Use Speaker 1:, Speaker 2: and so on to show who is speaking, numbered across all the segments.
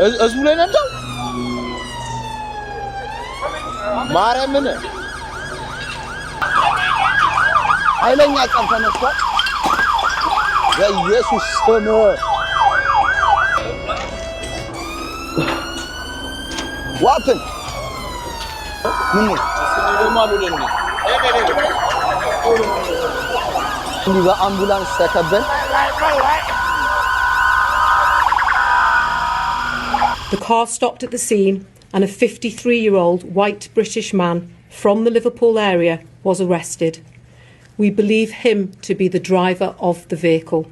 Speaker 1: ህዝቡ ላይ ነዳው ማርያምን ኃይለኛ ጸብ ተነስቷል በኢየሱስ ስም ዋትን ምን ለማሉልን በአምቡላንስ ተከበን
Speaker 2: The car stopped at the scene and a 53-year-old white British man from the Liverpool area was arrested. We believe him to be the driver of the vehicle.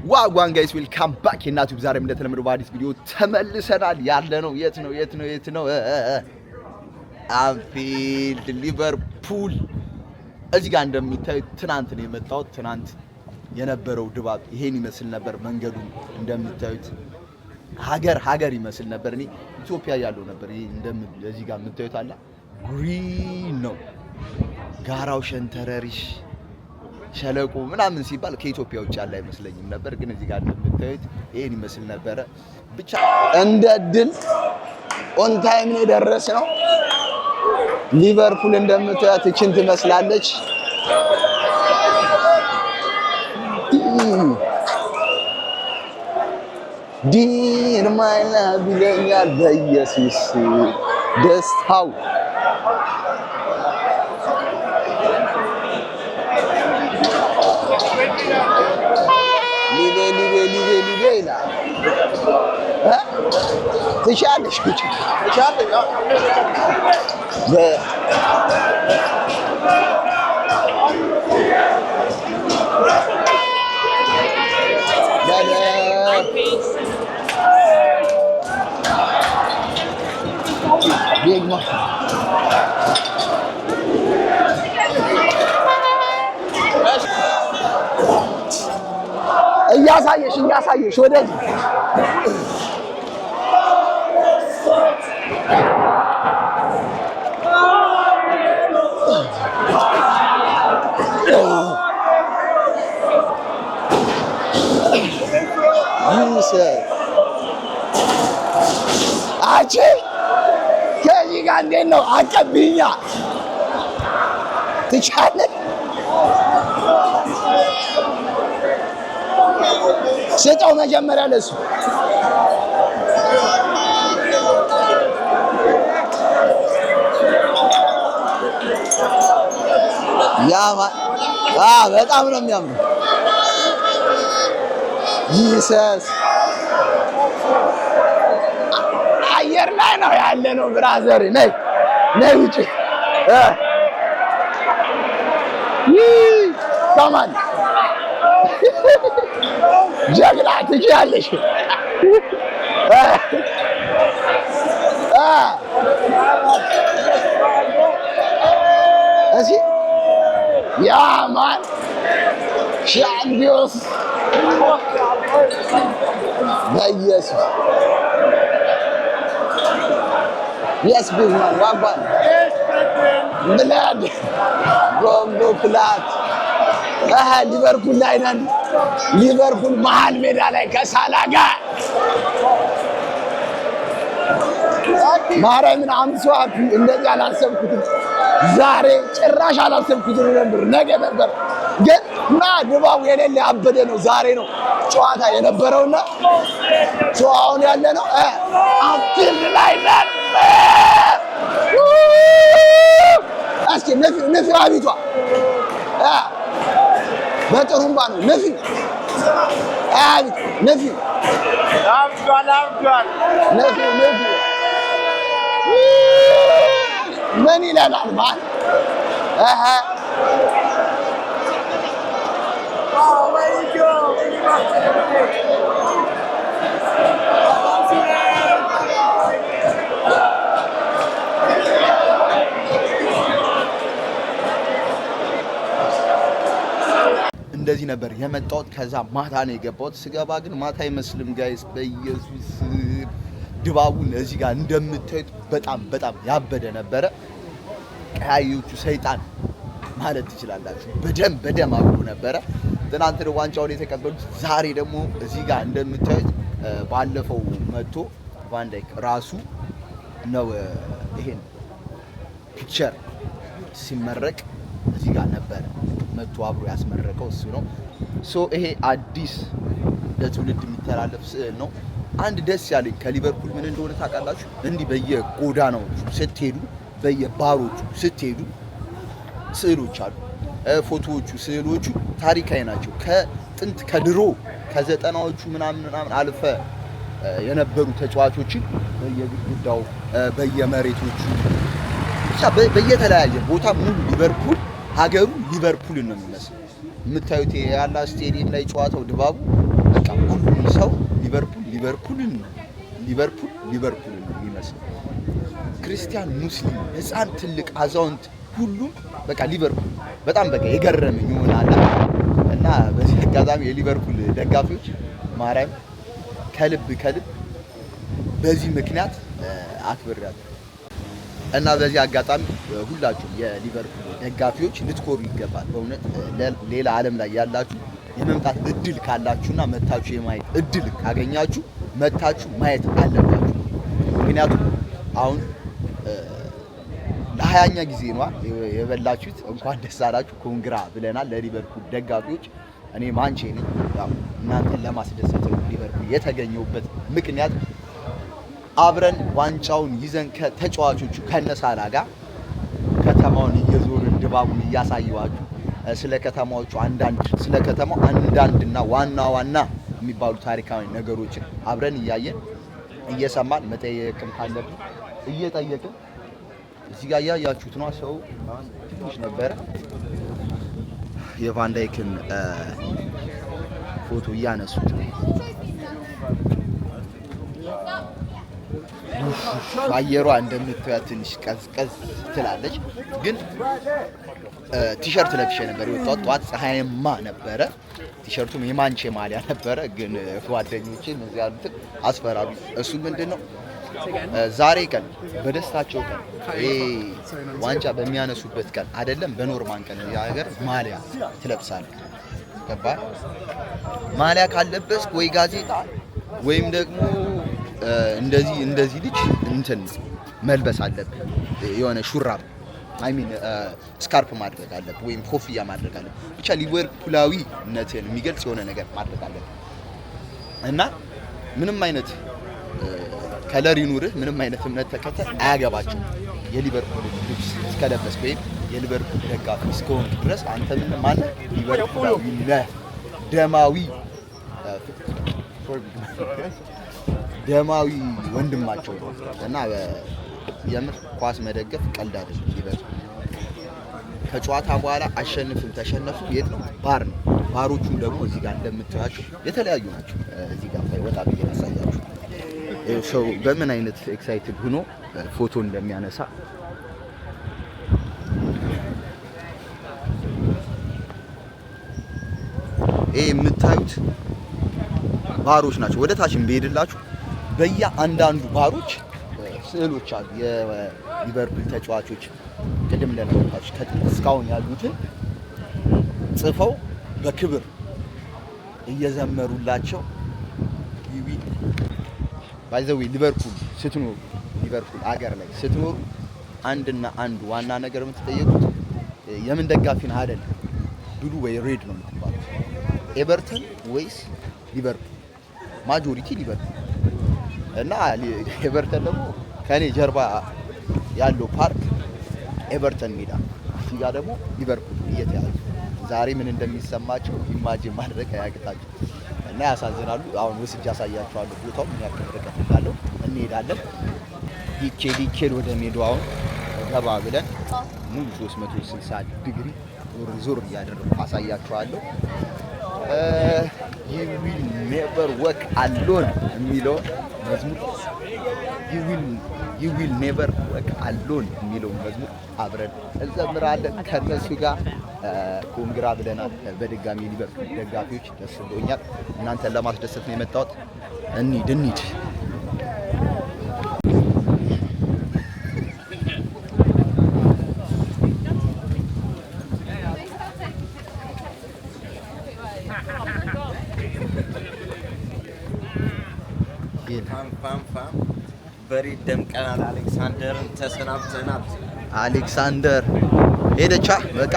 Speaker 1: Wagwan guys, welcome back in YouTube. ዛሬም እንደተለመደው በአዲስ ቪዲዮ ተመልሰናል። ያለነው የት ነው? አንፊልድ ሊቨርፑል። እዚህ ጋር እንደምታዩት ትናንት ነው የመጣሁት። ትናንት የነበረው ድባብ ይሄን ይመስል ነበር። መንገዱ እንደምታዩት ሀገር ይመስል ነበር። እኔ ኢትዮጵያ ያለው ነበር። ይሄ እዚህ ጋር የምታዩት አለ ግሪን ነው። ጋራው ሸንተረሪሽ ሸለቆ ምናምን ሲባል ከኢትዮጵያ ውጭ ያለ አይመስለኝም ነበር። ግን እዚህ ጋር እንደምታዩት ይሄን ይመስል ነበር። ብቻ እንደ ድል ኦን ታይም ነው የደረስነው። ሊቨርፑል እንደምታዩት እቺን ትመስላለች። ዲን ማይና ቢለኛል በኢየሱስ ደስታው ሊቬ ትሻለሽ እያሳየሽ ወደዚህ አቺ ከዚህ ጋር እንዴት ነው አቀብኛ ትቻለሽ ስጠው መጀመሪያ ለሱ ያማ በጣም ነው የሚያምረው ኢየሱስ አየር ላይ ነው ያለነው ብራዘር ነይ ውጪ ታማን ጀግና ትችያለሽ እሺ ያማን ሻምፒዮንስ በኢየሱስ Yes, big man. Wagwan. Blood. Bombo plat. ሊቨርፑል ላይ ነን። ሊቨርፑል መሃል ሜዳ ላይ ከሳላ ጋር ማርያምን አምሷት እንደዚህ አላሰብኩትም። ዛሬ ጭራሽ አላሰብኩትም ነበር። ነገ ነበር ግን ድባቡ የሌለ ያበደ ነው። ዛሬ ነው ጨዋታ የነበረውና ጨዋታውን ያለ ነው አንፊልድ ላይ ነን። እስኪ ነፊ አቢቷ በጥሩምባ ነው ነፊ አቢት ነፊ ምን ይላል ማን እንደዚህ ነበር የመጣሁት። ከዛ ማታ ነው የገባሁት። ስገባ ግን ማታ አይመስልም ጋይስ። በኢየሱስ ድባቡን እዚህ ጋር እንደምታዩት በጣም ያበደ ነበረ። ቀያዮቹ ሰይጣን ማለት ትችላላችሁ። በደም አብሮ ነበረ። ትናንት ነው ዋንጫውን የተቀበሉት። ዛሬ ደግሞ እዚህ ጋር እንደምታዩት ባለፈው መጥቶ ቫን ዳይክ ራሱ ነው ይሄን ፒክቸር ሲመረቅ እዚህ ጋር ነበረ መጥቶ አብሮ ያስመረቀው እሱ ነው። ይሄ አዲስ ለትውልድ የሚተላለፍ ስዕል ነው። አንድ ደስ ያለኝ ከሊቨርፑል ምን እንደሆነ ታውቃላችሁ? እንዲህ በየጎዳናዎቹ ስትሄዱ፣ በየባሮቹ ስትሄዱ ስዕሎች አሉ። ፎቶዎቹ፣ ስዕሎቹ ታሪካዊ ናቸው። ከጥንት ከድሮ ከዘጠናዎቹ ምናምን አልፈ የነበሩ ተጫዋቾችን በየግድግዳው በየመሬቶቹ ብቻ በየተለያየ ቦታ ሙሉ ሊቨርፑል ሀገሩ ሊቨርፑልን ነው የሚመስለው። የምታዩት ያላ ስቴዲየም ላይ ጨዋታው ድባቡ በቃ ሁሉም ሰው ሊቨርፑልን ነው የሚመስለው። ክርስቲያን፣ ሙስሊም፣ ህፃን፣ ትልቅ፣ አዛውንት ሁሉም በቃ ሊቨርፑል በጣም በቃ የገረመኝ ይሆናል። እና በዚህ አጋጣሚ የሊቨርፑል ደጋፊዎች ማርያም ከልብ በዚህ ምክንያት አክብሬያለሁ። እና በዚህ አጋጣሚ ሁላችሁም የሊቨርፑል ደጋፊዎች ልትኮሩ ይገባል። በእውነት ሌላ ዓለም ላይ ያላችሁ የመምጣት እድል ካላችሁና መታችሁ የማየት እድል ካገኛችሁ መታችሁ ማየት አለባችሁ። ምክንያቱም አሁን ለ20ኛ ጊዜ ነው የበላችሁት። እንኳን ደስ አላችሁ፣ ኮንግራ ብለናል ለሊቨርፑል ደጋፊዎች። እኔ ማንቼ ነኝ። ያው እናንተን ለማስደሰት ነው ሊቨርፑል የተገኘውበት ምክንያት። አብረን ዋንጫውን ይዘን ከተጫዋቾቹ ከነሳላ ጋር ከተማውን እየዞርን ድባቡን እያሳየዋችሁ ስለ ከተማው አንዳንድና ዋና የሚባሉ ታሪካዊ ነገሮችን አብረን እያየን እየሰማን መጠየቅም ካለብን እየጠየቅን እዚህ ጋር ያያችሁት ነው። ሰው ትንሽ ነበረ የቫን ዳይክን ፎቶ እያነሱት ነው። አየሯ እንደምታዩት ትንሽ ቀዝቀዝ ትላለች። ግን ቲሸርት ለብሼ ነበር የወጣሁት። ጠዋት ፀሐያማ ነበረ። ቲሸርቱም የማንቼ ማሊያ ነበረ። ግን ጓደኞቼ እነዚህ ያሉትን አስፈራሩ። እሱ ምንድነው ዛሬ ቀን በደስታቸው ቀን ዋንጫ በሚያነሱበት ቀን አይደለም በኖርማል ቀን የሀገር ማሊያ ትለብሳለህ። ገባህ? ማሊያ ካለበስ ወይ ጋዜጣ ወይም ደግሞ እንደዚህ ልጅ እንትን መልበስ አለብህ። የሆነ ሹራብ ስካርፕ ማድረግ አለብህ ወይም ኮፍያ ማድረግ አለብህ። ብቻ ሊቨርፑላዊነትን የሚገልጽ የሆነ ነገር ማድረግ አለብህ እና ምንም አይነት ከለር ይኑርህ ምንም አይነት እምነት ተከተል አያገባቸው። የሊቨርፑል ልብስ እስከለበስ ወይም የሊቨርፑል ደጋፊ እስከሆንክ ድረስ አንተ ምን ማለት ሊቨርፑላዊ ነህ። ደማዊ ወንድማቸው ነው እና የምር ኳስ መደገፍ ቀልድ አይደለም። ሊቨርፑል ከጨዋታ በኋላ አሸንፍም ተሸነፍም የት ነው ባር ነው። ባሮቹም ደግሞ እዚህ ጋር እንደምታያቸው የተለያዩ ናቸው። እዚህ ጋር ወጣ ብዬ ያሳያችሁ ሰው በምን አይነት ኤክሳይትድ ሆኖ ፎቶ እንደሚያነሳ ይሄ የምታዩት ባሮች ናቸው። ወደ ታችም ብሄድላችሁ በየአንዳንዱ ባሮች ስዕሎች አሉ። የሊቨርፑል ተጫዋቾች ቅድም እንደነገርኳችሁ ከጥንት እስካሁን ያሉትን ጽፈው በክብር እየዘመሩላቸው ባይዘው ሊቨርፑል ስትኖሩ ሊቨርፑል አገር ላይ ስትኖሩ አንድና አንድ ዋና ነገር የምትጠየቁት የምን ደጋፊ ነህ አይደለም፣ ብሉ ወይ ሬድ ነው የምትባሉት። ኤቨርተን ወይስ ሊቨርፑል? ማጆሪቲ ሊቨርፑል እና ኤቨርተን ደግሞ ከኔ ጀርባ ያለው ፓርክ ኤቨርተን ሜዳ፣ እዚህ ጋር ደግሞ ሊቨርፑል እየተያዩ ዛሬ ምን እንደሚሰማቸው ኢማጂን ማድረግ አያቅታችሁ እና ያሳዝናሉ። አሁን ወስጄ አሳያችኋለሁ ቦታው ምን ያክል ርቀት እንዳለው እንሄዳለን። ዲኬድ ወደ ሜዳው አሁን ገባ ብለን ሙሉ 360 ዲግሪ ዞር እያደረኩ አሳያችኋለሁ። you will never walk alone የሚለውን መዝሙር you will never walk alone የሚለውን መዝሙር አብረን እንዘምራለን ከነሱ ጋር። ኮንግራ ብለናል። በድጋሚ ሊቨርፑል ደጋፊዎች ደስ ብሎኛል። እናንተን ለማስደሰት ነው የመጣሁት። እንሂድ
Speaker 3: ፋም በሬ ደምቀናል። አሌክሳንደርን ተሰናብተናል።
Speaker 1: አሌክሳንደር ሄደቻ በቃ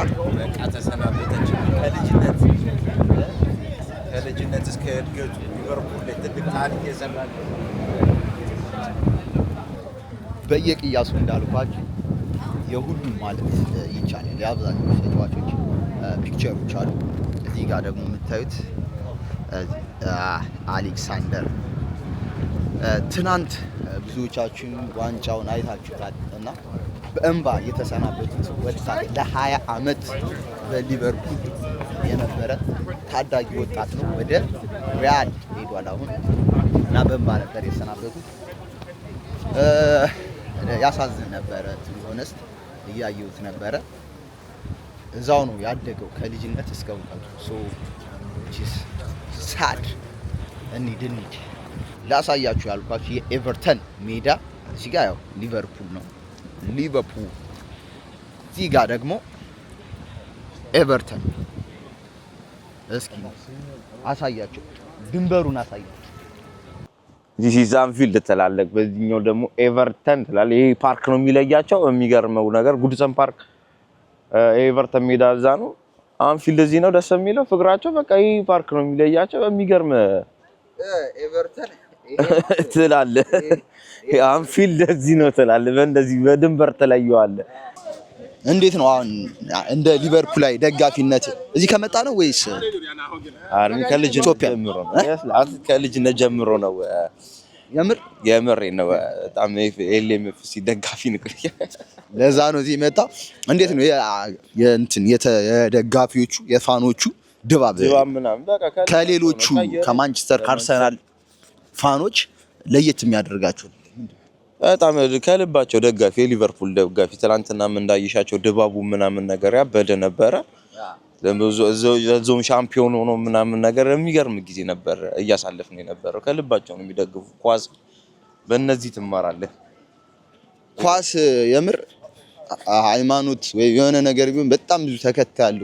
Speaker 3: ተሰናበተች። ከልጅነት እስከ እድገቱ ሊቨርፑል ላይ ትልቅ ታሪክ የሰራል።
Speaker 1: በየቅያሱ እንዳልኳችሁ የሁሉም ማለት ይቻላል የአብዛኞቹ ተጫዋቾች ፒክቸሮች አሉ። እዚህ ጋር ደግሞ የምታዩት አሌክሳንደር ትናንት ብዙዎቻችን ዋንጫውን አይታችሁታል እና በእንባ የተሰናበቱት ወጣት ለ20 ዓመት በሊቨርፑል የነበረ ታዳጊ ወጣት ነው። ወደ ሪያል ሄዷል አሁን እና በእንባ ነበር የተሰናበቱት። ያሳዝን ነበረ። ሆነስት እያየሁት ነበረ። እዛው ነው ያደገው ከልጅነት እስከ እውቀቱ። ሳድ እንሂድ ላሳያችሁ ያልኳችሁ የኤቨርተን ሜዳ እዚህ ጋር ያው ሊቨርፑል ነው። ሊቨርፑል እዚህ ጋር ደግሞ ኤቨርተን። እስኪ አሳያችሁ፣ ድንበሩን አሳያችሁ።
Speaker 3: ዚስ አንፊልድ ትላለህ፣ በዚህኛው ደግሞ ኤቨርተን ትላለህ። ይሄ ፓርክ ነው የሚለያቸው። የሚገርመው ነገር ጉድሰን ፓርክ ኤቨርተን ሜዳ እዛ ነው። አንፊልድ እዚህ ነው። ደስ የሚለው ፍቅራቸው በቃ ይሄ ፓርክ ነው የሚለያቸው። የሚገርም
Speaker 1: ኤቨርተን
Speaker 3: ትላለህ፣ አንፊልድ እዚህ ነው ትላለህ። በእንደዚህ በድንበር ተለየዋለህ።
Speaker 1: እንዴት ነው አሁን እንደ ሊቨርፑል ላይ ደጋፊነት እዚህ ከመጣ ነው ወይስ
Speaker 3: ከልጅነት ጀምሮ ነው? የምር ነው። በጣም ኤልኤምኤፍሲ ደጋፊ ነው።
Speaker 1: ለዛ ነው እዚህ መጣ። እንዴት ነው የደጋፊዎቹ የፋኖቹ ድባብ
Speaker 3: ምናምን በቃ
Speaker 1: ከሌሎቹ ከማንቸስተር ከአርሰናል ፋኖች ለየት የሚያደርጋቸው?
Speaker 3: በጣም ከልባቸው ደጋፊ የሊቨርፑል ደጋፊ ትናንትናም እንዳይሻቸው ድባቡ ምናምን ነገር ያበደ ነበረ። እዛው ሻምፒዮን ሆኖ ምናምን ነገር የሚገርም ጊዜ ነበር እያሳለፍን የነበረው። ከልባቸው ነው የሚደግፉ። ኳስ በእነዚህ ትማራለህ።
Speaker 1: ኳስ የምር ሃይማኖት ወይ የሆነ ነገር ቢሆን በጣም ብዙ ተከታዩ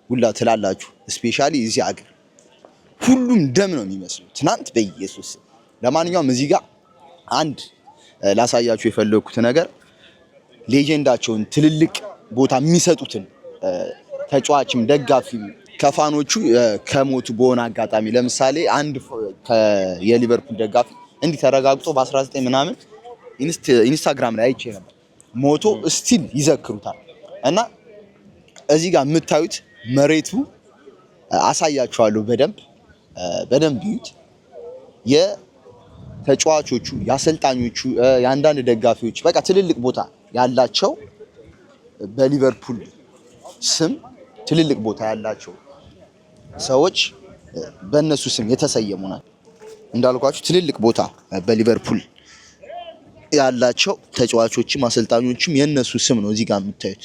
Speaker 1: ሁላ ትላላችሁ። ስፔሻሊ እዚህ ሀገር ሁሉም ደም ነው የሚመስለው ትናንት በኢየሱስ። ለማንኛውም እዚህ ጋር አንድ ላሳያችሁ የፈለኩት ነገር ሌጀንዳቸውን ትልልቅ ቦታ የሚሰጡትን ተጫዋችም ደጋፊ ከፋኖቹ ከሞቱ በሆነ አጋጣሚ ለምሳሌ አንድ የሊቨርፑል ደጋፊ እንዲህ ተረጋግጦ በ19 ምናምን ኢንስታግራም ላይ አይቼ ነበር ሞቶ ስቲል ይዘክሩታል። እና እዚህ ጋር የምታዩት መሬቱ አሳያችኋለሁ በደንብ ይዩት። የተጫዋቾቹ የአሰልጣኞቹ የአንዳንድ ደጋፊዎች በቃ ትልልቅ ቦታ ያላቸው በሊቨርፑል ስም ትልልቅ ቦታ ያላቸው ሰዎች በእነሱ ስም የተሰየሙ ናቸው። እንዳልኳችሁ ትልልቅ ቦታ በሊቨርፑል ያላቸው ተጫዋቾችም አሰልጣኞችም የነሱ ስም ነው እዚህ ጋር የምታዩት።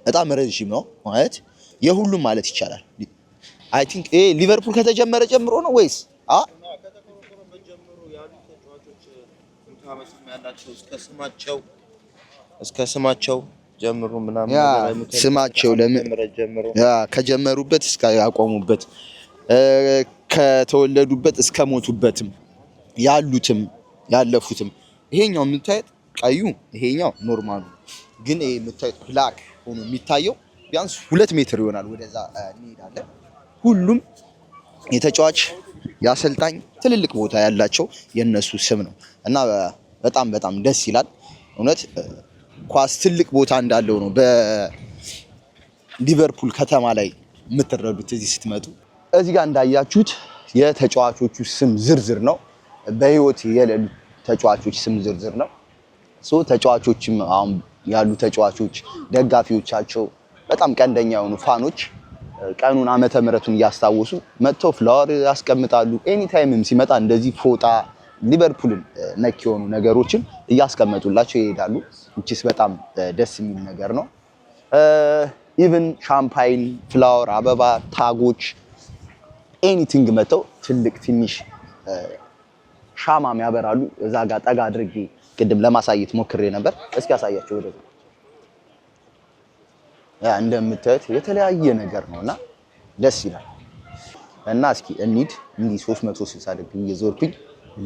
Speaker 1: በጣም ረጅም ነው ማለት የሁሉም ማለት ይቻላል። አይ ቲንክ ይሄ ሊቨርፑል ከተጀመረ ጀምሮ ነው ወይስ
Speaker 3: ከተጀመረ ጀምሮ ያሉ ተጫዋቾች እንታመስም ያላቸው እስከ ስማቸው ጀምሮ ምናምን
Speaker 1: ስማቸው ለምን ከጀመሩበት እስከ ያቆሙበት ከተወለዱበት እስከ ሞቱበትም ያሉትም ያለፉትም። ይሄኛው የምታዩት ቀዩ ይሄኛው ኖርማሉ ግን ይሄ የምታዩት ብላክ ሆኖ የሚታየው ቢያንስ 2 ሜትር ይሆናል። ወደዛ እንሄዳለን። ሁሉም የተጫዋች የአሰልጣኝ ትልልቅ ቦታ ያላቸው የነሱ ስም ነው እና በጣም ደስ ይላል እውነት። ኳስ ትልቅ ቦታ እንዳለው ነው በሊቨርፑል ከተማ ላይ የምትረዱት እዚህ ስትመጡ። እዚህ ጋር እንዳያችሁት የተጫዋቾቹ ስም ዝርዝር ነው። በህይወት የሌሉ ተጫዋቾች ስም ዝርዝር ነው። ተጫዋቾችም አሁን ያሉ ተጫዋቾች ደጋፊዎቻቸው በጣም ቀንደኛ የሆኑ ፋኖች ቀኑን ዓመተ ምህረቱን እያስታወሱ መጥተው ፍላወር ያስቀምጣሉ። ኤኒ ታይምም ሲመጣ እንደዚህ ፎጣ ሊቨርፑልን ነክ የሆኑ ነገሮችን እያስቀመጡላቸው ይሄዳሉ። እቺስ በጣም ደስ የሚል ነገር ነው። ኢቭን ሻምፓይን፣ ፍላወር፣ አበባ፣ ታጎች ኤኒቲንግ መተው ትልቅ ትንሽ ሻማም ያበራሉ። እዛ ጋር ጠጋ አድርጌ ቅድም ለማሳየት ሞክሬ ነበር። እስኪ ያሳያቸው ወደዛ። እንደምታዩት የተለያየ ነገር ነውና ደስ ይላል። እና እስኪ እንሂድ እንዲህ 360 ዲግሪ እየዞርኩኝ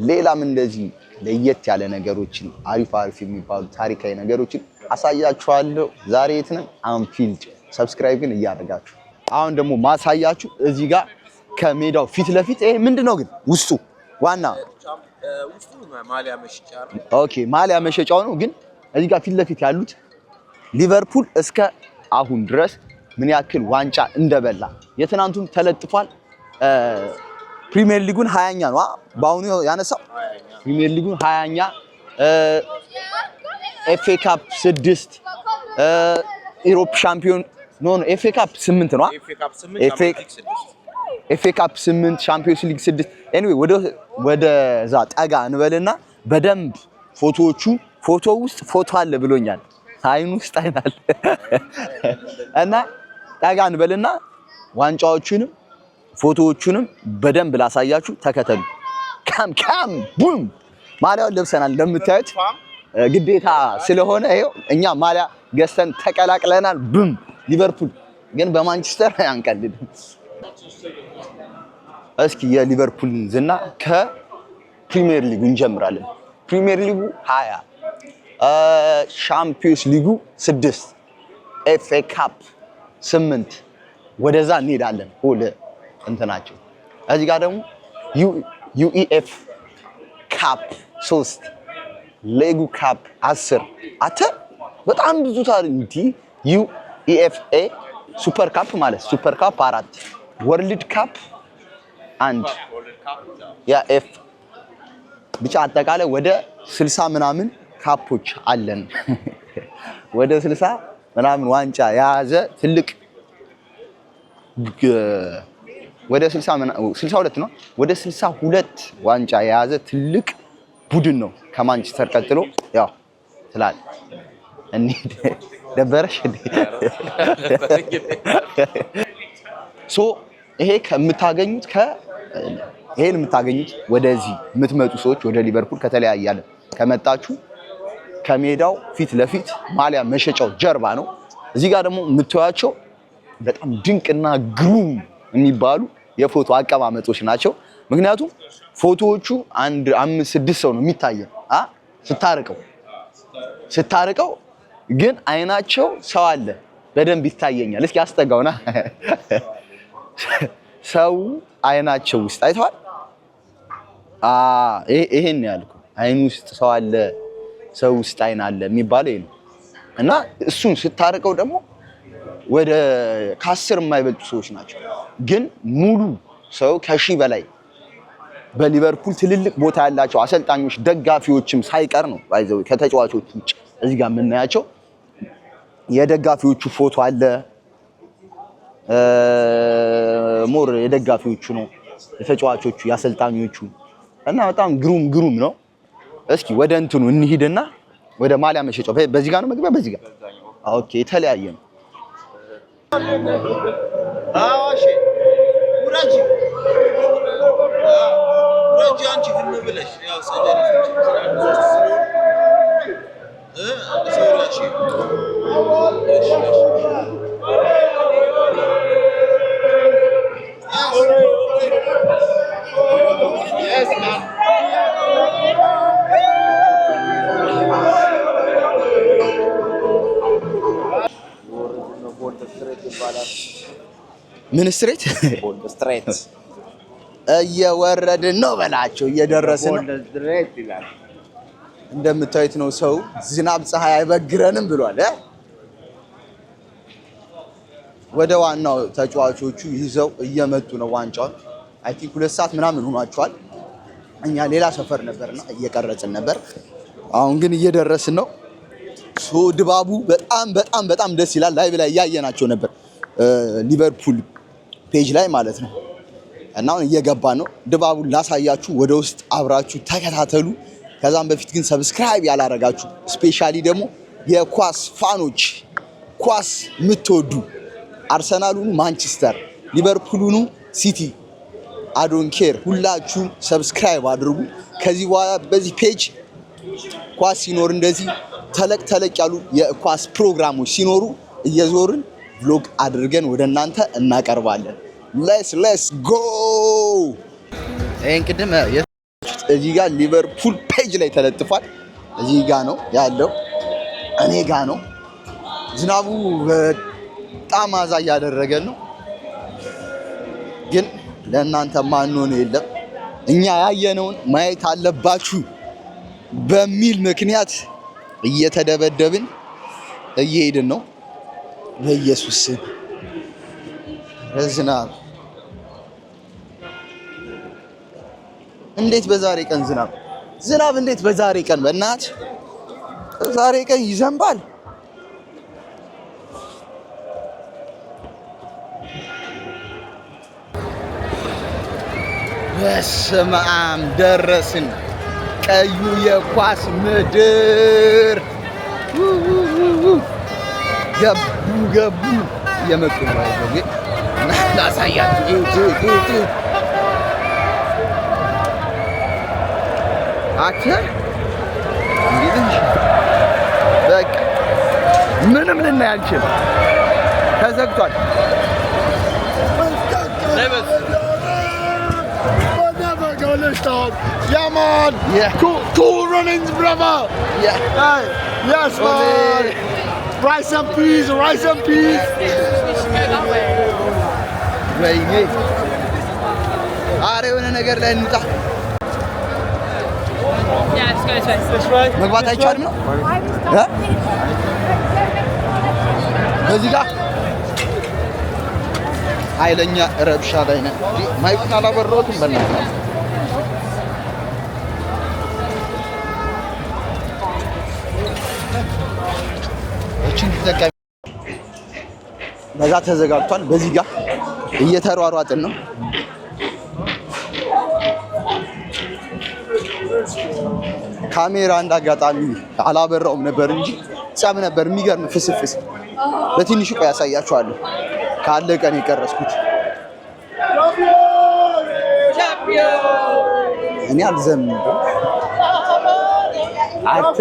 Speaker 1: ሌላም እንደዚህ ለየት ያለ ነገሮችን አሪፍ የሚባሉ ታሪካዊ ነገሮችን አሳያችኋለሁ። ዛሬ የት ነን? አንፊልድ። ሰብስክራይብ ግን እያደረጋችሁ አሁን ደግሞ ማሳያችሁ እዚህ ጋር ከሜዳው ፊት ለፊት ይሄ ምንድነው ግን ውስጡ ዋና
Speaker 3: ውስጡ ማሊያ መሸጫ ነው።
Speaker 1: ኦኬ ማሊያ መሸጫው ነው። ግን እዚህ ጋር ፊት ለፊት ያሉት ሊቨርፑል እስከ አሁን ድረስ ምን ያክል ዋንጫ እንደበላ የትናንቱን ተለጥፏል። ፕሪሚየር ሊጉን 20ኛ ነው ባሁኑ ያነሳው። ፕሪሚየር ሊጉን 20ኛ፣ ኤፍኤ ካፕ 6፣ ኢሮፕ ሻምፒዮን ኤፍኤ ካፕ 8 ነው። ኤፍኤ ካፕ 8፣ ሻምፒዮንስ ሊግ 6። ኤኒዌይ ወደዛ ጠጋ እንበልና በደንብ ፎቶ ውስጥ ፎቶ አለ ብሎኛል። አይኑ ውስጥ አይን አለ እና ጠጋ እንበልና ዋንጫዎቹንም ፎቶዎቹንም በደንብ ላሳያችሁ። ተከተሉ። ካም ቡም ማሊያውን ለብሰናል እንደምታዩት ግዴታ ስለሆነ ይሄው እኛ ማሊያ ገዝተን ተቀላቅለናል። ቡም ሊቨርፑል ግን በማንቸስተር አንቀልድ። እስኪ የሊቨርፑልን ዝና ከፕሪሚየር ሊጉ እንጀምራለን። ፕሪሚየር ሊጉ 20፣ ሻምፒዮንስ ሊጉ 6፣ ኤፍኤ ካፕ 8 ወደዛ እንሄዳለን። ሁሉ እንትናቸው እዚህ ጋር ደግሞ ዩኢኤፍ ካፕ 3፣ ሌጉ ካፕ 10። አተ በጣም ብዙ ታሪክ እንዲ ዩኢኤፍኤ ሱፐር ካፕ ማለት ሱፐር ካፕ 4፣ ወርልድ ካፕ 1 ያ ኤፍ ብቻ አጠቃላይ ወደ 60 ምናምን ካፖች አለን። ወደ 60 ምናምን ዋንጫ የያዘ ትልቅ ወደ 62 ነው። ወደ 62 ዋንጫ የያዘ ትልቅ ቡድን ነው ከማንቸስተር ቀጥሎ። ያው ስላል እንዴ ደበረሽ እንዴ? ሶ ይሄ ይሄን የምታገኙት ወደዚህ የምትመጡ ሰዎች ወደ ሊቨርፑል ከተለያየ ከመጣችሁ ከሜዳው ፊት ለፊት ማሊያ መሸጫው ጀርባ ነው። እዚህ ጋር ደግሞ የምታዩቸው በጣም ድንቅና ግሩም የሚባሉ የፎቶ አቀማመጦች ናቸው። ምክንያቱም ፎቶዎቹ 5-6 ሰው ነው የሚታየው ስታርቀው ግን አይናቸው ሰው አለ በደንብ ይታየኛል። እስኪ አስጠጋውና ሰው አይናቸው ውስጥ አይተዋል። ይሄን ያልኩ አይኑ ውስጥ ሰው አለ፣ ሰው ውስጥ አይን አለ የሚባለው ይሄ ነው። እና እሱን ስታርቀው ደግሞ ወደ 10 የማይበልጡ ሰዎች ናቸው። ግን ሙሉ ሰው ከ1000 በላይ በሊቨርፑል ትልልቅ ቦታ ያላቸው አሰልጣኞች ደጋፊዎችም ሳይቀር ነው ባይዘው ከተጫዋቾች ውጭ እዚህ ጋር የምናያቸው የደጋፊዎቹ ፎቶ አለ። ሞር የደጋፊዎቹ ነው የተጫዋቾቹ የአሰልጣኞቹ እና በጣም ግሩም ነው። እስኪ ወደ እንትኑ እንሂድና ወደ ማሊያ መሸጫው በዚህ ጋር ነው መግቢያ። በዚህ ጋር ኦኬ። የተለያየ ነው።
Speaker 3: አዋሽ ውራጂ አንቺ ዝም ብለሽ ያው ሰጀሪ
Speaker 1: ምን ስትሬት እየወረድን ነው በላቸው። እየደረስን ነው እንደምታዩት ነው። ሰው ዝናብ ፀሐይ አይበግረንም ብሏል። ወደ ዋናው ተጫዋቾቹ ይዘው እየመጡ ነው ዋንጫውን። አይ ቲንክ 2 ሰዓት ምናምን ሆኗቸዋል። እኛ ሌላ ሰፈር ነበርና እየቀረጽን ነበር። አሁን ግን እየደረስን ነው። ድባቡ በጣም ደስ ይላል። ላይቭ ላይ እያየናቸው ነበር ሊቨርፑል ፔጅ ላይ ማለት ነው። እና አሁን እየገባን ነው። ድባቡን ላሳያችሁ፣ ወደ ውስጥ አብራችሁ ተከታተሉ። ከዛም በፊት ግን ሰብስክራይብ ያላረጋችሁ ስፔሻሊ ደግሞ የኳስ ፋኖች ኳስ የምትወዱ አርሰናሉን፣ ማንቸስተር፣ ሊቨርፑሉን፣ ሲቲ አዶን ኬር ሁላችሁ ሰብስክራይብ አድርጉ። ከዚህ በኋላ በዚህ ፔጅ ኳስ ሲኖር እንደዚህ ተለቅ ያሉ የኳስ ፕሮግራሞች ሲኖሩ እየዞርን ቭሎግ አድርገን ወደ እናንተ እናቀርባለን። ሌትስ ጎ። ይሄን ቅድም እዚህ ጋር ሊቨርፑል ፔጅ ላይ ተለጥፏል። እዚህ ጋር ነው ያለው፣ እኔ ጋር ነው። ዝናቡ በጣም አዛ እያደረገን ነው፣ ግን ለእናንተ ማንሆነ የለም። እኛ ያየነውን ማየት አለባችሁ በሚል ምክንያት እየተደበደብን እየሄድን ነው። በኢየሱስ ስም ዝናብ እንዴት በዛሬ ቀን ዝናብ እንዴት በዛሬ ቀን በእናት በዛሬ ቀን ይዘንባል? በስመ አብ ደረስን። ቀዩ የኳስ ምድር ገቡ የመጡ ነው። ላሳያችሁ አተ እንግዲህ በቃ ምንም ልናይ አንችልም፣ ተዘግቷል።
Speaker 4: Yeah, man.
Speaker 1: Yeah.
Speaker 4: Cool runnings, brother.
Speaker 1: Yeah.
Speaker 4: Hey, yes, man. Rice and peas.
Speaker 1: ወይኔ ኧረ የሆነ ነገር ላይ እንውጣ። መግባት አይቻልም ነው በዚህ ጋር ኃይለኛ ረብሻ ላይ ነን። ማይኩን አላበራሁትም በእናትህ። እቺን ተጠቀም። በዛ ተዘጋግቷል። በዚህ ጋር እየተሯሯጥን ነው። ካሜራ እንዳጋጣሚ አላበራውም ነበር እንጂ ጸብ ነበር። የሚገርም ፍስፍስ በትንሹ ቆይ ያሳያችኋለሁ። ካለቀ ነው የቀረስኩት። እኔ አልዘምም አንተ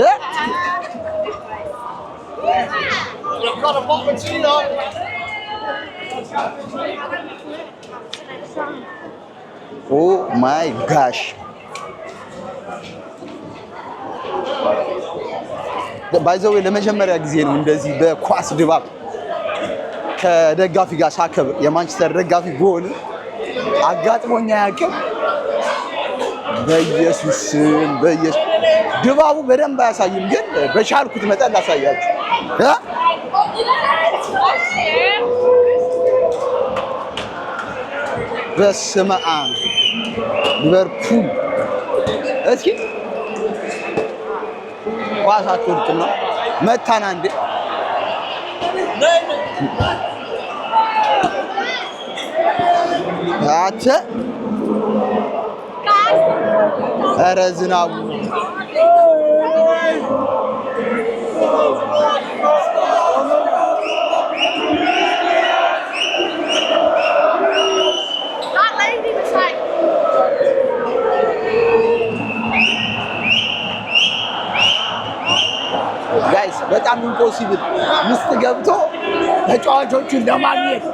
Speaker 1: ኦ ማይ ጋሽ ባይዘው ለመጀመሪያ ጊዜ ነው እንደዚህ በኳስ ድባብ ከደጋፊ ጋር ሳከብር። የማንቸስተር ደጋፊ ብሆን አጋጥሞኛ ያውቅም። በኢየሱስ ድባቡ በደንብ አያሳይም፣ ግን በቻልኩት መጠን ላሳያችሁ። በስመ አብ ሊቨርፑል እስኪ ኳስ አትወድቅም ነው መታን አንዴ አተ ኧረ ዝናቡ ጋይስ በጣም ኢምፖሲብል ውስጥ ገብቶ ተጫዋቾቹን ለማግኘት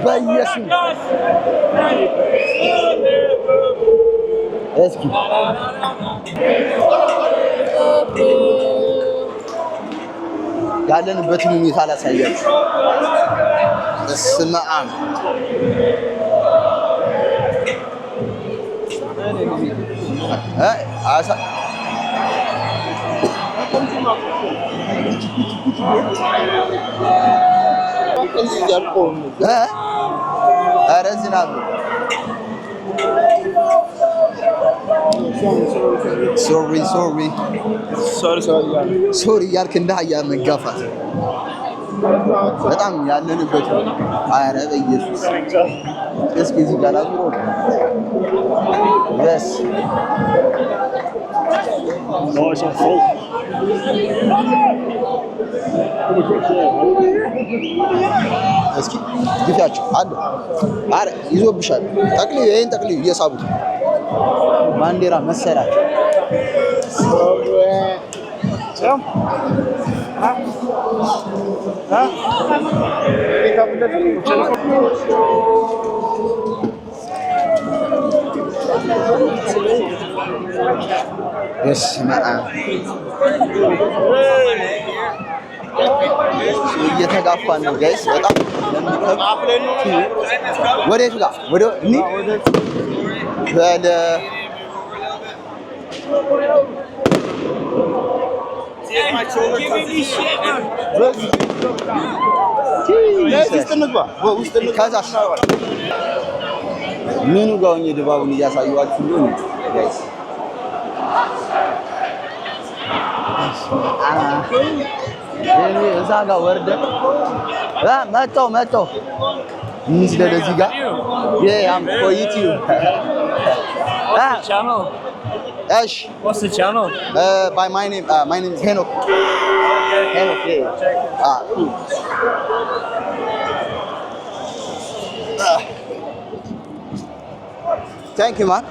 Speaker 1: በኢየሱስ እስኪ ያለንበትን ሁኔታ ላሳያችሁ። በስመ አብ ኧረ ዝናብ ሶሪ እያልክ እንደ አህያ መጋፋት በጣም ያለንበት። ኧረ በኢየሱስ እስኪ እዚህ ጋር አዙሮ በስ እስኪ ግፊያቸው አለ። ኧረ ይዞብሻል። ጠቅልዩ፣ ይሄን ጠቅልዩ። እየሳቡት ባንዲራ መሰላቸው። በስመ አብ እየተጋፋን ነው ጋይስ በጣም ወዴት ጋር ወደ በለ ምኑ ጋር ሆኜ ድባቡን እያሳየኋችሁ ነው ጋይስ እዛ ጋር ወርደን መጣሁ እንስደድ እዚህ ጋር I'm for YouTube.
Speaker 5: What's the channel?
Speaker 1: Ash.
Speaker 5: What's the channel?
Speaker 1: By my name is Henok. Henok, yeah. Cool. Thank you, man.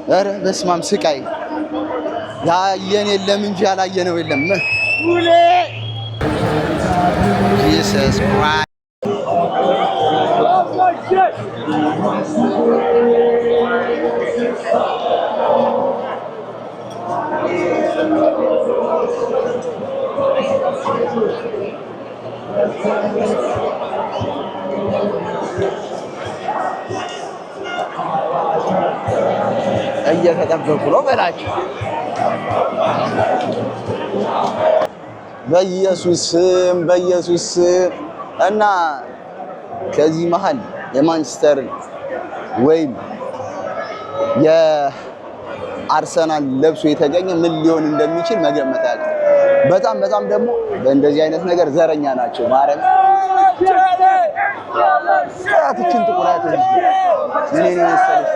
Speaker 1: ኧረ በስመ አብ ስቃይ ያየን የለም እንጂ ያላየነው የለም። Jesus Christ. እየተጠበቁ ነው በላቸው። በኢየሱስ ስም እና ከዚህ መሃል የማንቸስተር ወይም የአርሰናል ለብሶ የተገኘ ምን ሊሆን እንደሚችል መገመት ያለ በጣም ደግሞ በእንደዚህ አይነት ነገር ዘረኛ ናቸው። ማረም አትችን ጥቁራት ምን መሰለሽ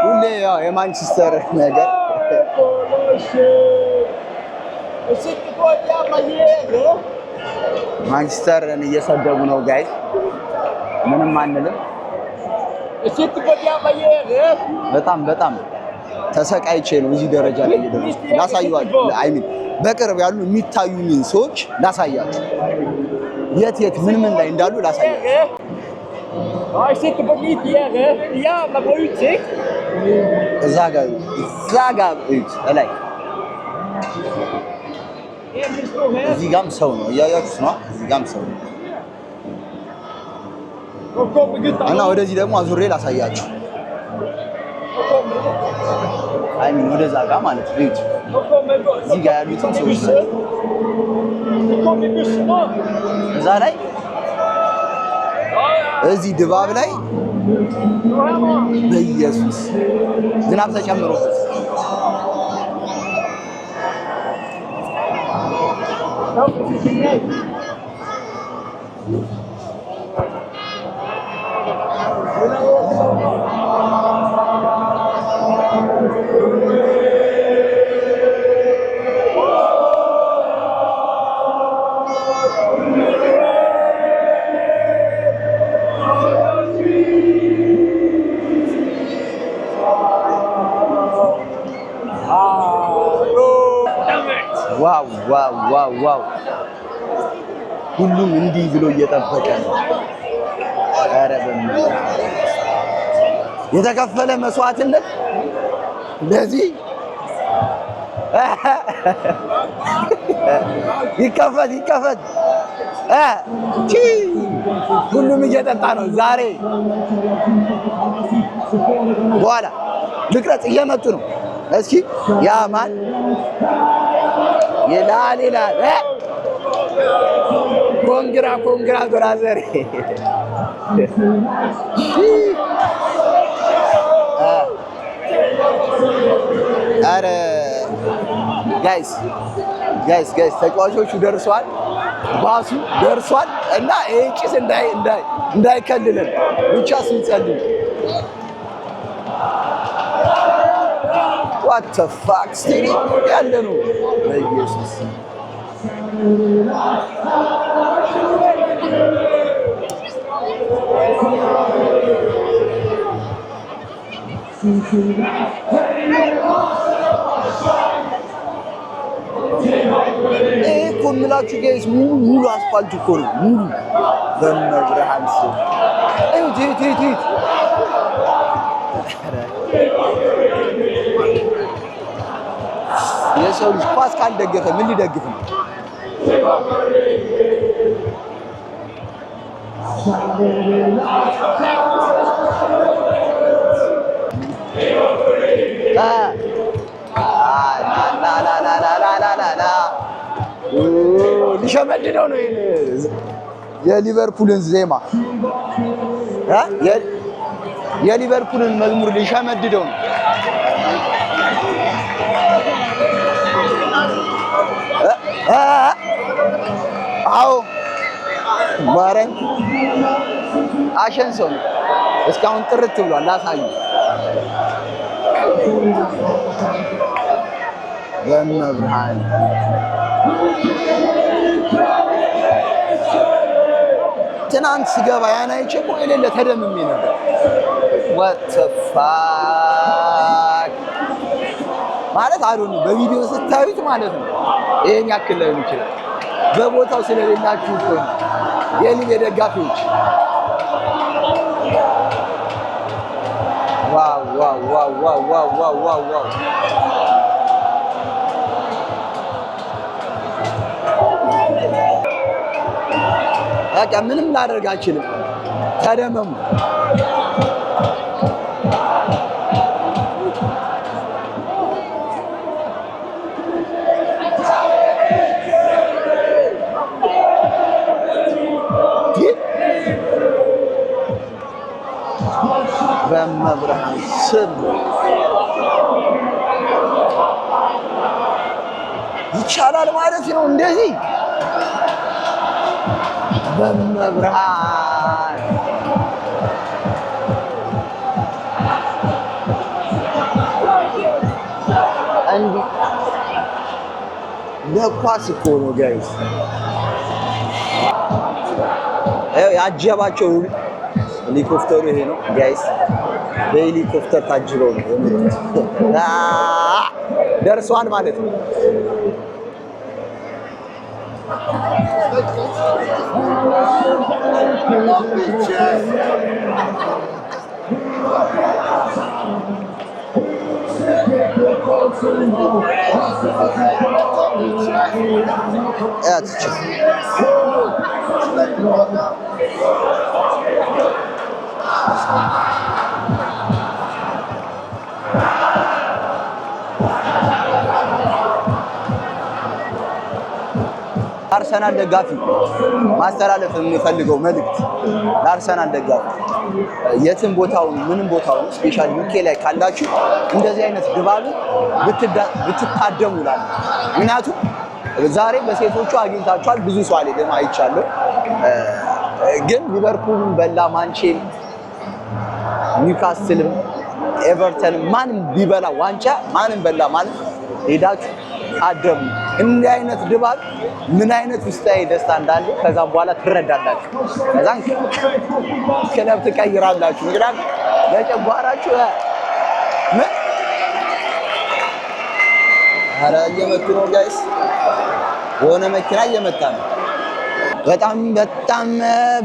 Speaker 1: ሁሌ ያው የማንቸስተር ነገር ማንቸስተርን እየሰደቡ ነው ጋይስ። ምንም አንልም። በጣም ተሰቃይቼ ነው እዚህ ደረጃ ላይ የደረስኩት። ላሳያችሁ አይሚን በቅርብ ያሉ የሚታዩኝን ሰዎች ላሳያችሁ፣ የት ምን ላይ እንዳሉ ላሳያችሁ። እዛ ጋር ላይ እዚህ ጋርም ሰው ነው እያያችሁ ነው። እዚህ ጋርም ሰው ነው እና ወደዚህ ደግሞ አዙሬ ላሳያችሁ። አይሚን ወደዛ ጋር ማለት ነው። እዚህ ጋር ያሉትን ሰዎች እዛ ላይ እዚህ ድባብ ላይ በኢየሱስ ዝናብ ተጨምሮበት ዋው ሁሉም እንዲህ ብሎ እየጠበቀ ነው። ኧረ የተከፈለ መስዋዕትነት ለዚህ ይከፈት ሁሉም እየጠጣ ነው። ዛሬ በኋላ ልቅረጽ እየመጡ ነው። እስኪ ያማን ይላል ኮንግራ ብራዘር አረ ጋይስ ተጫዋቾቹ ደርሷል፣ ባሱ ደርሷል እና ይሄ ጭስ እንዳይከልለን ብቻ ስንጸልይ what the fuck ስቴዲየም ያለ ነው በኢየሱስ የምላችሁ ጋይስ ሙሉ አስፋልት እኮ ነው ሙሉ በመብርሃን ስም እዩት የሰው ልጅ ኳስ ካልደገፈ ምን ሊደግፍ ነው? ሊሸመድደው ነው የሊቨርፑልን ዜማ የሊቨርፑልን መዝሙር ሊሸመድደው ነው። አዎ ማረኝ አሸንሶ ነው እስካሁን ጥርት ብሏል። ላሳዩ በመብርሃን ትናንት ስገባ ያን አይቼ እኮ የሌለ ተደምሜ ነበር። what the fuck ማለት አይደል በቪዲዮ ስታዩት ማለት ነው ይሄን ያክል ላይ ይችላል። በቦታው ስለሌላችሁ እኮ ነው የሊቨ ደጋፊዎች። ዋው ዋው ዋው ዋው ዋው ዋው ዋው ዋው በቃ ምንም ላደርግ አልችልም። ተደመሙ በመብርሃን ስም ይቻላል ማለት ነው እንደዚህ በመብርሃን እንዲህ ለኳስ እኮ ነው ጋይስ ያጀባቸው ሄሊኮፕተሩ ይሄ ነው ጋይስ። በሄሊኮፕተር ታጅበው ነው ደርሷል ማለት ነው። አርሰናል ደጋፊ ማስተላለፍ የሚፈልገው መልእክት ለአርሰናል ደጋፊ የትም ቦታው ምንም ቦታው ስፔሻሊ ዩኬ ላይ ካላችሁ እንደዚህ አይነት ድባብ ብትታደሙ ይላል። ምክንያቱም ዛሬ በሴቶቹ አግኝታችኋል፣ ብዙ ሰው አልሄደም አይቻለሁ። ግን ሊቨርፑልን በላ ማንቼል፣ ኒውካስትልም፣ ኤቨርተንም ማንም ቢበላ ዋንጫ ማንም በላ ማለት ሄዳችሁ ታደሙ። እንዲህ አይነት ድባብ ምን አይነት ውስጣዊ ደስታ እንዳለ ከዛም በኋላ ትረዳላችሁ። ከዛን ክለብ ትቀይራላችሁ። ምክንያቱም ለጨጓራችሁ ምን ኧረ እየመጡ ነው ጋይስ፣ የሆነ መኪና እየመጣ ነው።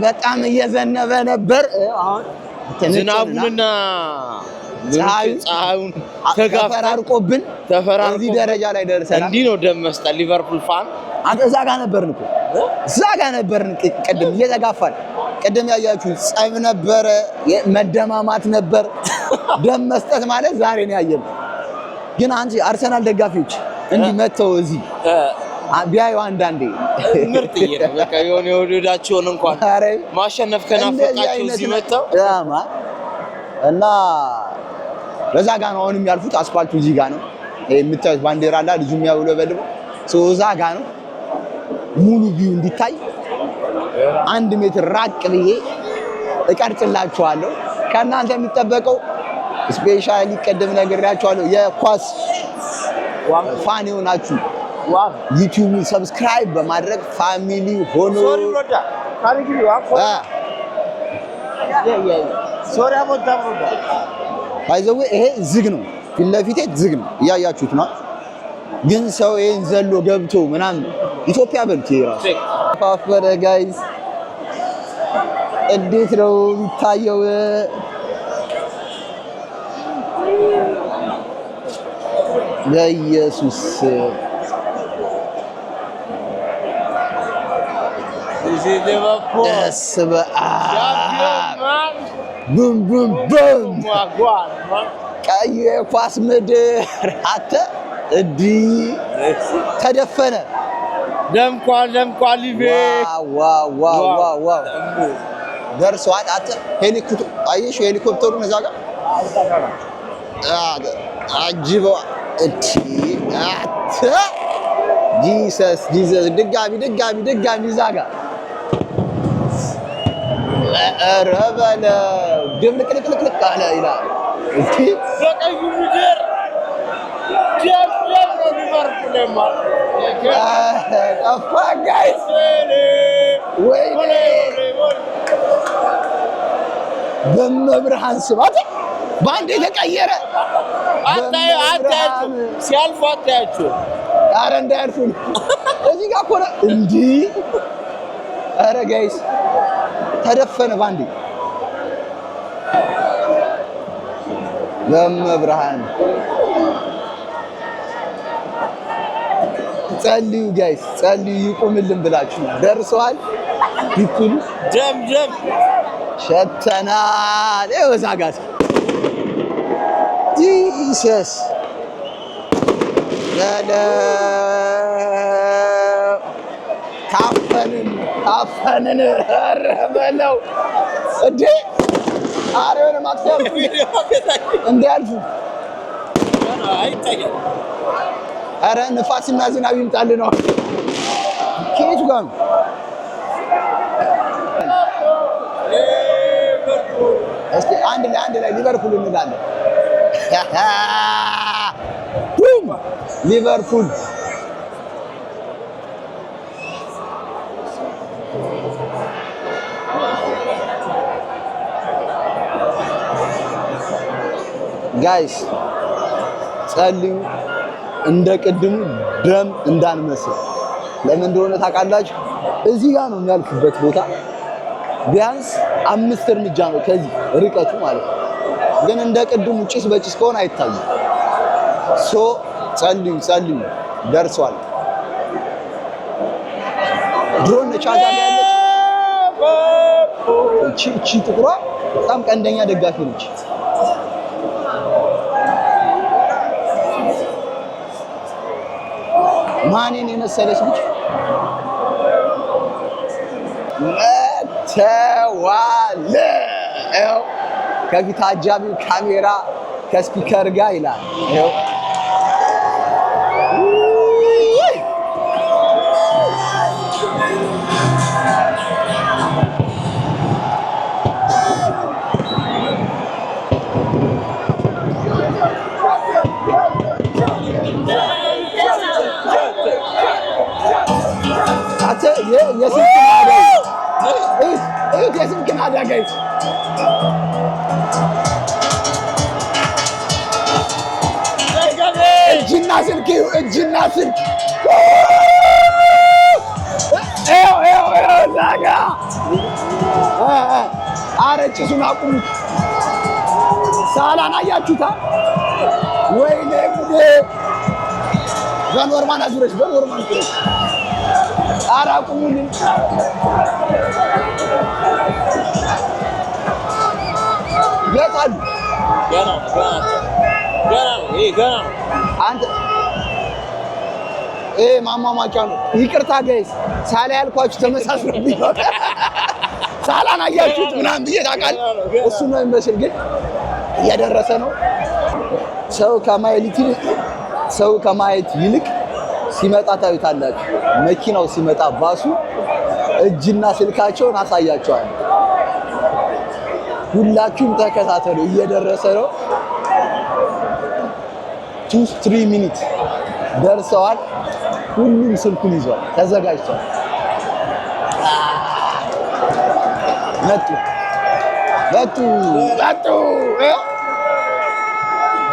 Speaker 1: በጣም እየዘነበ ነበር። አሁን
Speaker 3: ዝናቡንና
Speaker 1: ፀሐዩን ተፈራርቆብን እዚህ ደረጃ ላይ ደርሰናል።
Speaker 3: እንዲህ ነው ደም መስጠት ሊቨርፑል ፋን።
Speaker 1: አንተ እዛ ጋር ነበርን እኮ እዛ ጋር ነበርን። ቅድም እየተጋፋን ቅድም ያያችሁ ጸብ ነበረ፣ መደማማት ነበር። ደም መስጠት ማለት ዛሬ ነው ያየነው። ግን አንቺ አርሰናል ደጋፊዎች እንዲህ መተው እዚህ ቢያዩ አንዳንዴ
Speaker 3: ምርጥ ነው። በቃ የሆነ የወደዳቸውን እንኳን ማሸነፍ ከናፈቃቸው እዚህ መተው
Speaker 1: እና በዛ ጋር ነው አሁንም ያልፉት። አስፋልቱ እዚህ ጋር ነው የምታዩት ባንዲራ አለ ልጁ የሚያውለበልበው እዛ ጋር ነው። ሙሉ ቪው እንዲታይ 1 ሜትር ራቅ ብዬ እቀርጽላችኋለሁ። ከእናንተ የሚጠበቀው ስፔሻሊ ቀደም ነግሬያችኋለሁ የኳስ ፋን የሆናችሁ ዩቲዩብ ሰብስክራይብ በማድረግ ፋሚሊ ሆኖ ባይዘው ይሄ ዝግ ነው ፊት ለፊቴ ዝግ ነው እያያችሁት ነው ግን ሰው ይሄን ዘሎ ገብቶ ምናምን ኢትዮጵያ በልቶ ይራስ ፋፈረ ጋይስ እንዴት ነው የሚታየው ለኢየሱስ ቡም ቡም ቡም ቀይ ኳስ ምድር አተ እዲ ተደፈነ ደምቋል ሊቬ ዋው ደርሷል አተ ሄሊኮፕተር አየሽ ሄሊኮፕተሩን እዛ ጋር አጅቦ እቺ አተ ጂሰስ ድጋሚ እዛ ጋር ረበለ ድብልቅልቅልቅ አለ ይላል እቺ በቀዩ ምድር ጠፋ ጋይስ ወይኔ በመብርሃን ስባት በአንድ የተቀየረ አታያችሁ ሲያልፉ አታያችሁ ኧረ እንዳያልፉ እዚህ ጋር እኮ ነው እንዲህ ኧረ ጋይስ ተደፈነ ባንዴ በመብርሃን ጸልዩ ጋይስ ጸልዩ ይቁምልን ብላችሁ ደርሷል ይቁም ደም ሸተናል እዛጋት ጂሰስ ለለ ታፈንን ረበለው እንዴ አሬውን ማክሰር እንዲያልፉ አይታየም አረ ንፋስና ዝናብ ይምጣልን ነው ከየት ጋር እስቲ አንድ ላይ ሊቨርፑል እንላለን ቡም ሊቨርፑል ጋይስ ጸልዩ እንደ ቅድሙ ደም እንዳንመስል ለምን እንደሆነ ታውቃላችሁ እዚህ ጋር ነው የሚያልፍበት ቦታ ቢያንስ 5 እርምጃ ነው ከዚህ ርቀቱ ማለት ነው ግን እንደ ቅድሙ ጭስ በጭስ ከሆነ አይታይም ሶ ጸልዩ ደርሷል ድሮን ቻዛ ጋር ያለች እቺ ጥቁሯ በጣም ቀንደኛ ደጋፊ ነች ማንን የመሰለች ልጅ መተዋለ ከፊት አጃቢው ካሜራ ከስፒከር ጋር ይላል የስልክ ናዳ ጋይስ እጅና ስልክ ዛጋ ኧረ ጭሱን አቁሙት ሳላን አያችሁታ ወይኔ ጉዴ በኖርማን አዙረሽ ኧረ አቁሙልኝ የታሉ ገና አንተ ማማማቂያ ነው ይቅርታ ጋይስ ሳላ ያልኳችሁ ተመሳስሎብኝ ነው ሳላን አያችሁት ምናምን ብዬ ታውቃለህ እሱ ነው የሚመስል ግን እየደረሰ ነው ሰው ከማየት ይልቅ ሲመጣ ታዩታላችሁ መኪናው ሲመጣ ባሱ እጅና ስልካቸውን አሳያቸዋል ሁላችሁም ተከታተሉ እየደረሰ ነው 2-3 ሚኒት ደርሰዋል ሁሉም ስልኩን ይዟል ተዘጋጅቷል
Speaker 4: መጡ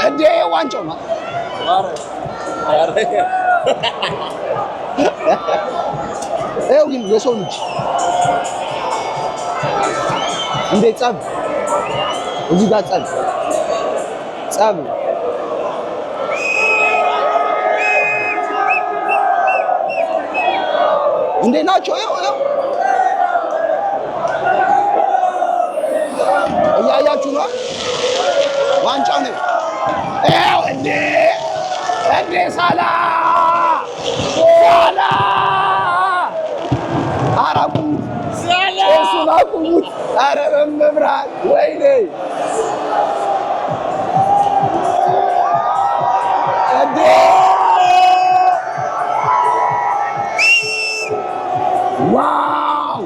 Speaker 4: እንዴ ዋንጫው ነው ይኸው ግን የሰው ልጅ እንዴት ጸብ እዚህ ጋር ጸብ እንዴት ናቸው? ይኸው እያያችሁ ነው። ዋንጫው ነው። ይኸው እንዴ ሳላ አራቁሙት እሱን አቁሙት። ኧረ በመብራት ወይኔ እንዴ ዋው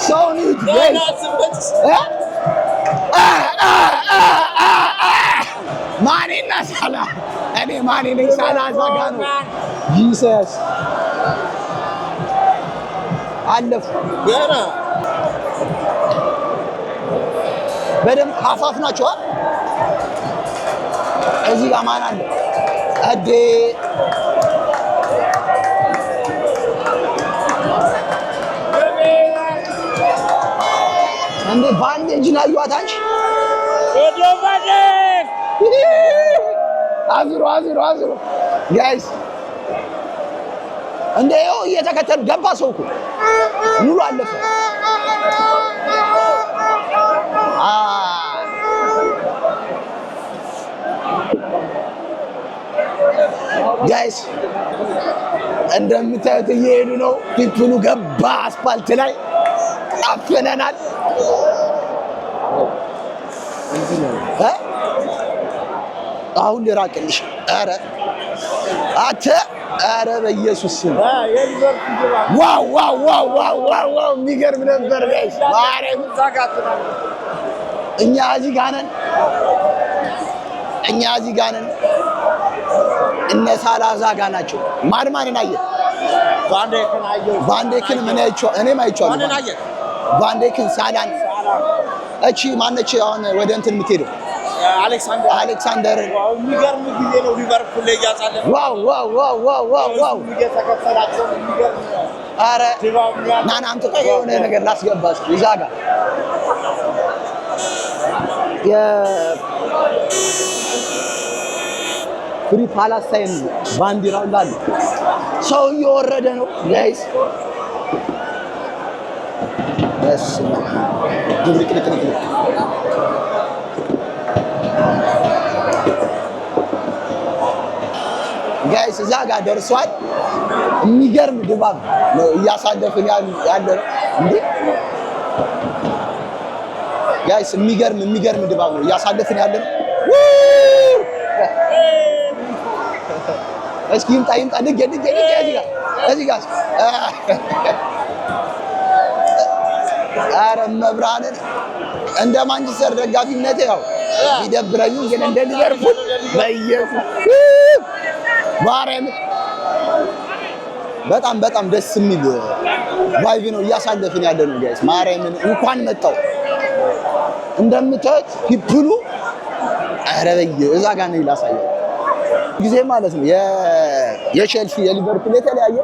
Speaker 4: ሰውኒት ማኔና ሳላ እኔ ማኔ ነኝ። ሳላ ዛጋ ነው። ጂሰስ አለፉ ገና በደምብ ሀፋፍ ናቸው። እዚህ ጋር ማን አለ? አዴ እንዴ ባንዴጅ ነው ያዩት አንቺ አዝሮ ጋይስ እንዴ ይኸው እየተከተሉ ገባ። ሰው እኮ ሙሉ አለፈ። ጋይስ እንደምታዩት እየሄዱ ነው። ፒፕሉ ገባ አስፓልት ላይ አፍነናል። አሁን ልራቅልሽ። ኧረ አተ ኧረ በኢየሱስ ስም ዋው የሚገርም ነበር ጋይስ። ማርያም እኛ እዚህ ጋር ነን። እነ ሳላ ዛጋ ናቸው። ማንን አየህ? ቫንዴክን እኔም አይቼዋለሁ። ቫንዴክን ሳላን እቺ ማነች አሁን ወደ እንትን የምትሄደው አሌክሳንደር
Speaker 3: የሚገርም ጊዜ ነው። ሊቨርፑል ላይ ያሳለፈ
Speaker 4: ዋው
Speaker 3: እየተከተላቸው የሚገርም
Speaker 4: ኧረ ናና አምጥቶ የሆነ ነገር ላስገባ እስኪ እዛ ጋር ፍሪ ፓላስታይን ባንዲራው እንዳለ ሰው እየወረደ ነው ጋይስ። ጋይስ እዛ ጋር ደርሷል። የሚገርም ድባብ ነው እያሳለፍን ያለ ነው እንዴ ጋይስ። የሚገርም ድባብ ነው እያሳለፍን ያለ ነው። እስኪ ይምጣ ድግ እዚህ ጋር ኧረ መብራንን እንደ ማንቸስተር ደጋፊነቴ ያው ይደብረኝም ግን እንደ ሊቨርፑል በኢየሱስ ማርያም በጣም ደስ የሚል ቫይብ ነው እያሳለፍን ያለ ነው ጋይስ። ማርያምን እንኳን መጣው እንደምታዩት ፒፕሉ ኧረ እዛ ጋር ነው ላሳየው ጊዜ ማለት ነው። የቼልሲ የሊቨርፑል የተለያየ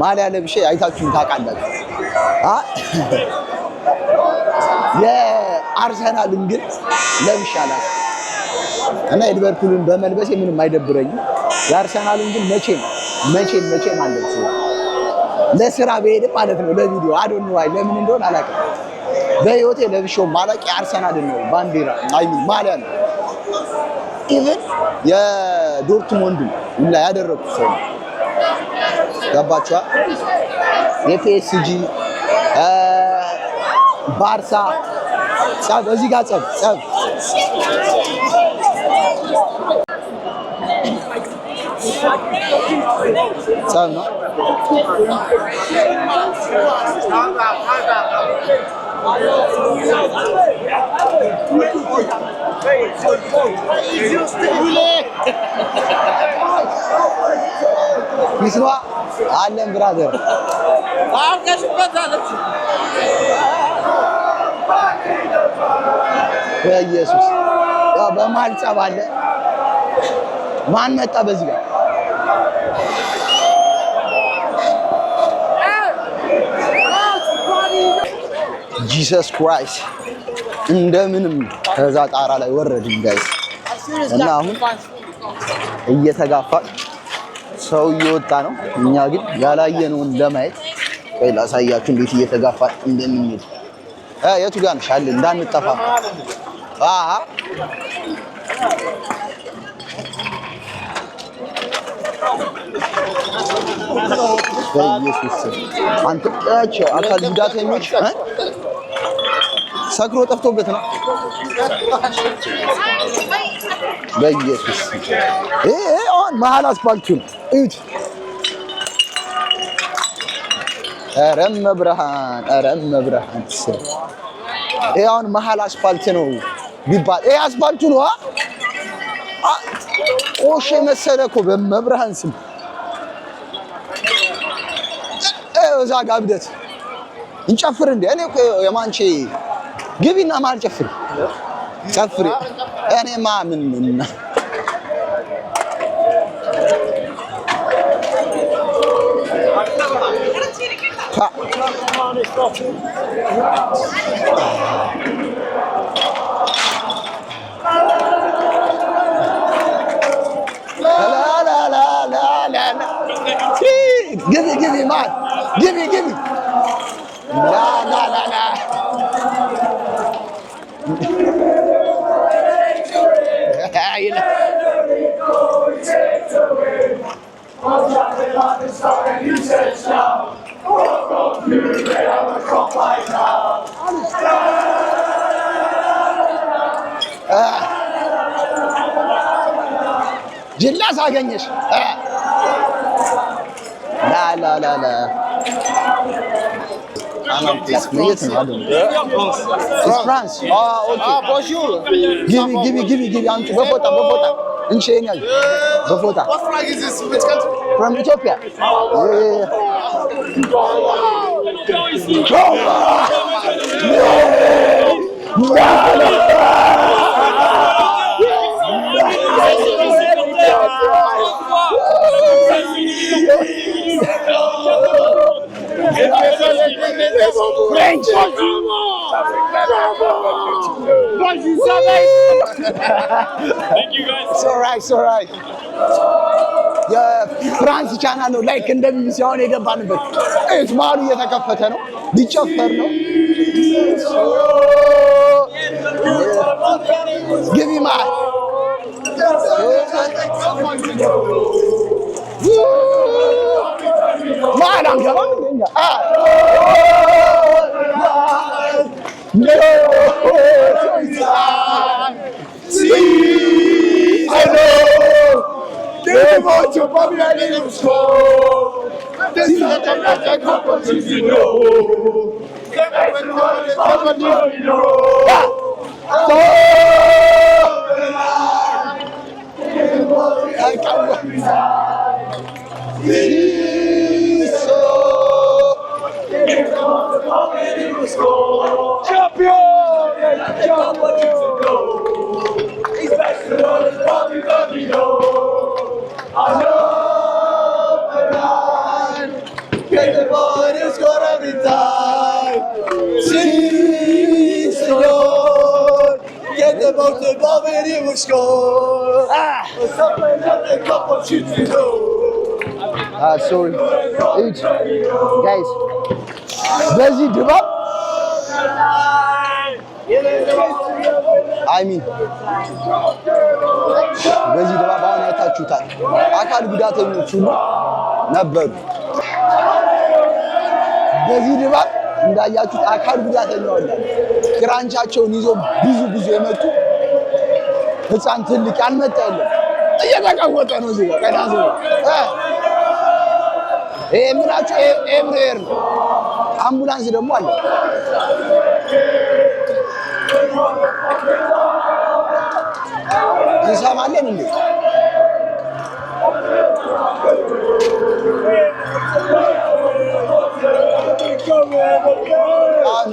Speaker 4: ማሊያ ለብሼ አይታችሁን ታውቃላችሁ። የአርሰናልን ግን ለብሻለሁ እና የሊቨርፑልን በመልበሴ ምንም አይደብረኝም። የአርሰናልን ግን መቼም አለብሰው ለስራ በሄድም ማለት ነው ለቪዲዮ አዶን ዋይ ለምን እንደሆነ አላውቅም። በህይወቴ ለብሼው ማላውቅ የአርሰናልን ነው ባንዲራ ማሊያ ነው። ኢቭን የዶርትሞንድ ሁላ ያደረኩት ሰው ነው። ገባችኋ? የፒኤስጂ ባርሳ ጸብ እዚህ ጋር ጸብ ነው። ሚስዋ አለን ብራዘር በኢየሱስ ያው በመሀል ጸብ አለ። ማን መጣ በዚህ ጋር? ጂሰስ ክራይስት እንደምንም ከዛ ጣራ ላይ ወረድን ጋይስ እና አሁን እየተጋፋን ሰው እየወጣ ነው። እኛ ግን ያላየነውን ለማየት ቆይ ላሳያችሁ እንዴት እየተጋፋን እንደምንሄድ። የቱ ጋር ነሽ አለ እንዳንጠፋ። በኢየሱስ አንተ አካል ጉዳተኞች ሰክሮ ጠፍቶበት ነው። በኢየሱስ አሁን መሀል አስፋልቱን እዩት። ኧረ መብርሃን አሁን መሀል አስፋልት ነው ቢባል አስፋልቱ ነው። ቆሼ መሰለ እኮ በመብርሃን ስም እዛ ጋር ብደት እንጨፍር እንደ እኔ እኮ የማንቼ ግቢና ማል ጨፍሪ እኔማ ምን Give me man. Give me. La. ጅላስ አገኘሽ ላ አናም ፕሊዝ የት ነው አሉ ፍራንስ ኦኬ ቦንጆር ጊቪ አንቺ በፎታ እንሸኛል በፎታ from Ethiopia French.
Speaker 5: Thank you guys.
Speaker 4: It's all right. የፍራንስ ቻናል ነው ላይክ እንደሚስ ያውን የገባንበት እስማሉ እየተከፈተ ነው ሊጨፈር ነው ግቢ ማል ማላም ገባ They want to pop your little score. This is the couple to know. Get the ball, it's got every time. Sing the Lord. Get the ball, and it will score. Something that the couple should know. Sorry. Guys. Does he give up? I mean. በዚህ ድባብ አሁን አይታችሁታል። አካል ጉዳተኞች ሁሉ ነበሩ። በዚህ ድባብ እንዳያችሁት አካል ጉዳተኛው አለ። ክራንቻቸውን ይዞ ብዙ የመጡ ህፃን ትልቅ ያልመጣ የለም። እየተቀወጠ ነው እዚህ ጋር ቀዳዞ ምናችሁ ኤብሬር አምቡላንስ ደግሞ አለ። እንሰማለን እንዴ?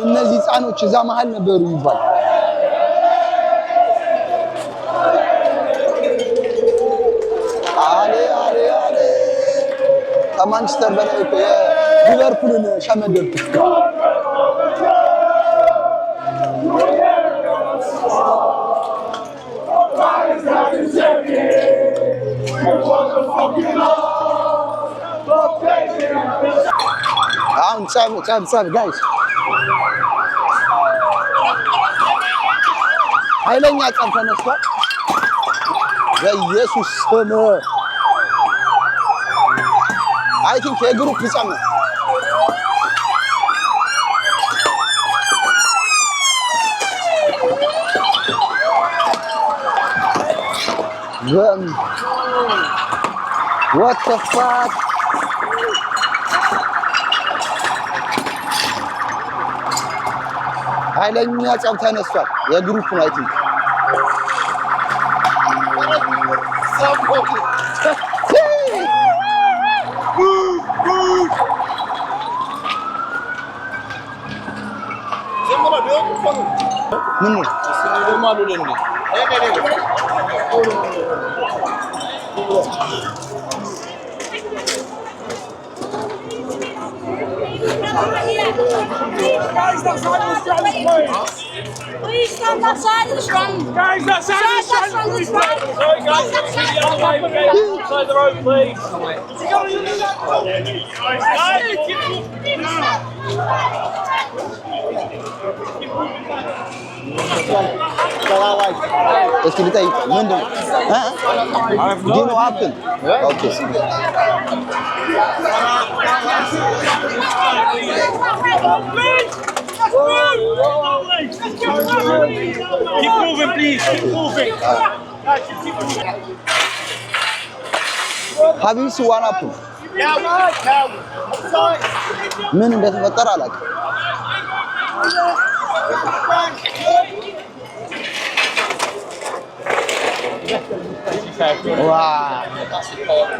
Speaker 4: እነዚህ ህፃኖች እዛ መሃል ነበሩ ይባል አለ ከማንቸስተር በላይ እኮ ሊቨርፑልን ሸመደዱት አሁን ጸብ ጋይስ ኃይለኛ ጸብ ተነስቷል በኢየሱስ ስም አይ ቲንክ የግሩፕ ጸብ ነው what the fuck ኃይለኛ ጸብ ተነስቷል የግሩፕ ነው አይ ቲንክ ምን
Speaker 5: Guys, that side of the strand,
Speaker 6: Please stand that side of the strand.
Speaker 5: Guys, that side of the strand, please. Sorry, guys, outside the road, please.
Speaker 4: እስኪ ልጠይቅ ምንድን ነው do you know what happened okay
Speaker 5: Keep moving, please. Keep moving.
Speaker 4: have you seen what happened ምን እንደተፈጠረ አላውቅም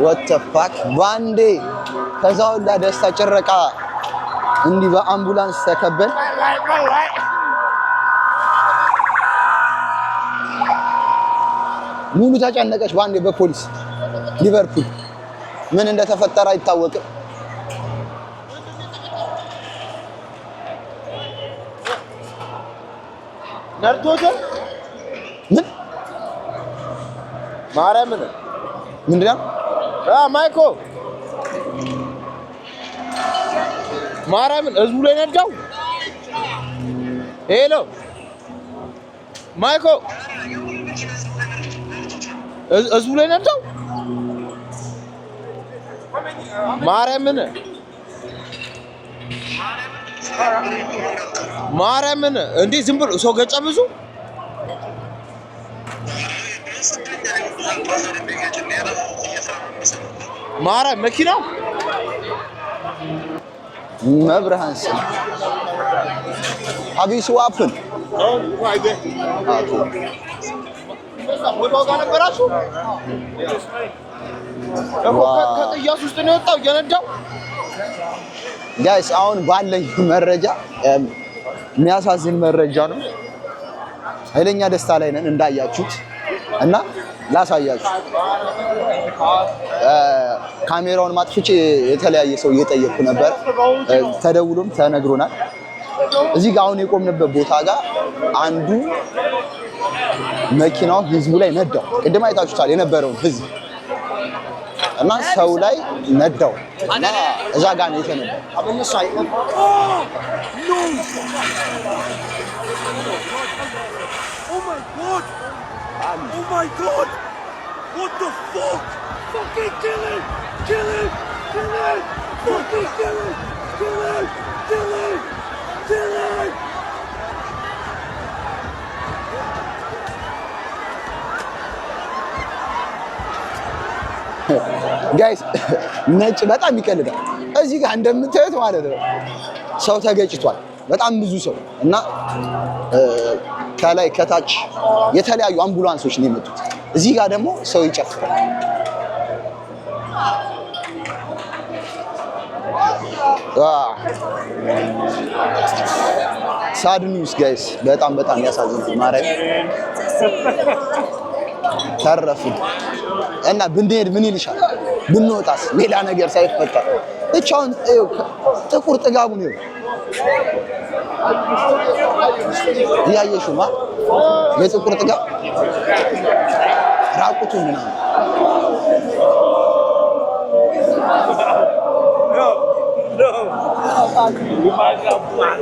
Speaker 4: what the fuck ባንዴ ከዛው ለደስታ ጭረቃ እንዲህ በአምቡላንስ ተከበን ሙሉ ተጨነቀች ባንዴ በፖሊስ ሊቨርፑል ምን እንደተፈጠረ አይታወቅም
Speaker 3: ነርቶተ
Speaker 4: ምን
Speaker 3: ማርያምን
Speaker 4: ምንድነው
Speaker 3: ማይኮ ማርያምን ህዝቡ ላይ ነዳው ሄሎ ማይኮ ህዝቡ ላይ ነዳው ማርያምን እንዴ ዝም ብሎ ሰው ገጨ ብዙ ማርያም መኪናው
Speaker 4: መብርሃን ስም have you seen what happened
Speaker 3: ወጣው ጋር ነበራችሁ ከጥያስ ውስጥ ነው የወጣው እየነዳው
Speaker 4: ጋይስ አሁን ባለኝ መረጃ የሚያሳዝን መረጃ ነው ኃይለኛ ደስታ ላይ ነን እንዳያችሁት እና ላሳያችሁ ካሜራውን ማጥፍቼ የተለያየ ሰው እየጠየቅኩ ነበር ተደውሎም ተነግሮናል እዚህ ጋር አሁን የቆምንበት ቦታ ጋር አንዱ መኪናው ህዝቡ ላይ ነዳው ቅድም አይታችሁታል የነበረውን ህዝብ እና ሰው ላይ ነዳው እና እዛ ጋር ነው የተነዳው አበነሳይ
Speaker 5: Oh my god! What the fuck? Fucking kill him! Kill him! Kill him! Fucking kill him! Kill him! Kill him! Kill him!
Speaker 4: ጋይስ ነጭ በጣም ይቀልዳል እዚህ ጋር እንደምታዩት ማለት ነው ሰው ተገጭቷል በጣም ብዙ ሰው እና ከላይ ከታች የተለያዩ አምቡላንሶች ነው የመጡት እዚህ ጋር ደግሞ ሰው ይጨፍራል ሳድ ኒውስ ጋይስ በጣም ያሳዝናል ማረኝ ተረፍን እና ብንሄድ ምን ይልሻል ብንወጣስ ሌላ ነገር ሳይፈጠር እቻውን ጥቁር ጥጋቡ ነው ያየሽውማ የጥቁር ጥጋብ ራቁቱን ምናምን
Speaker 5: No. You might have black.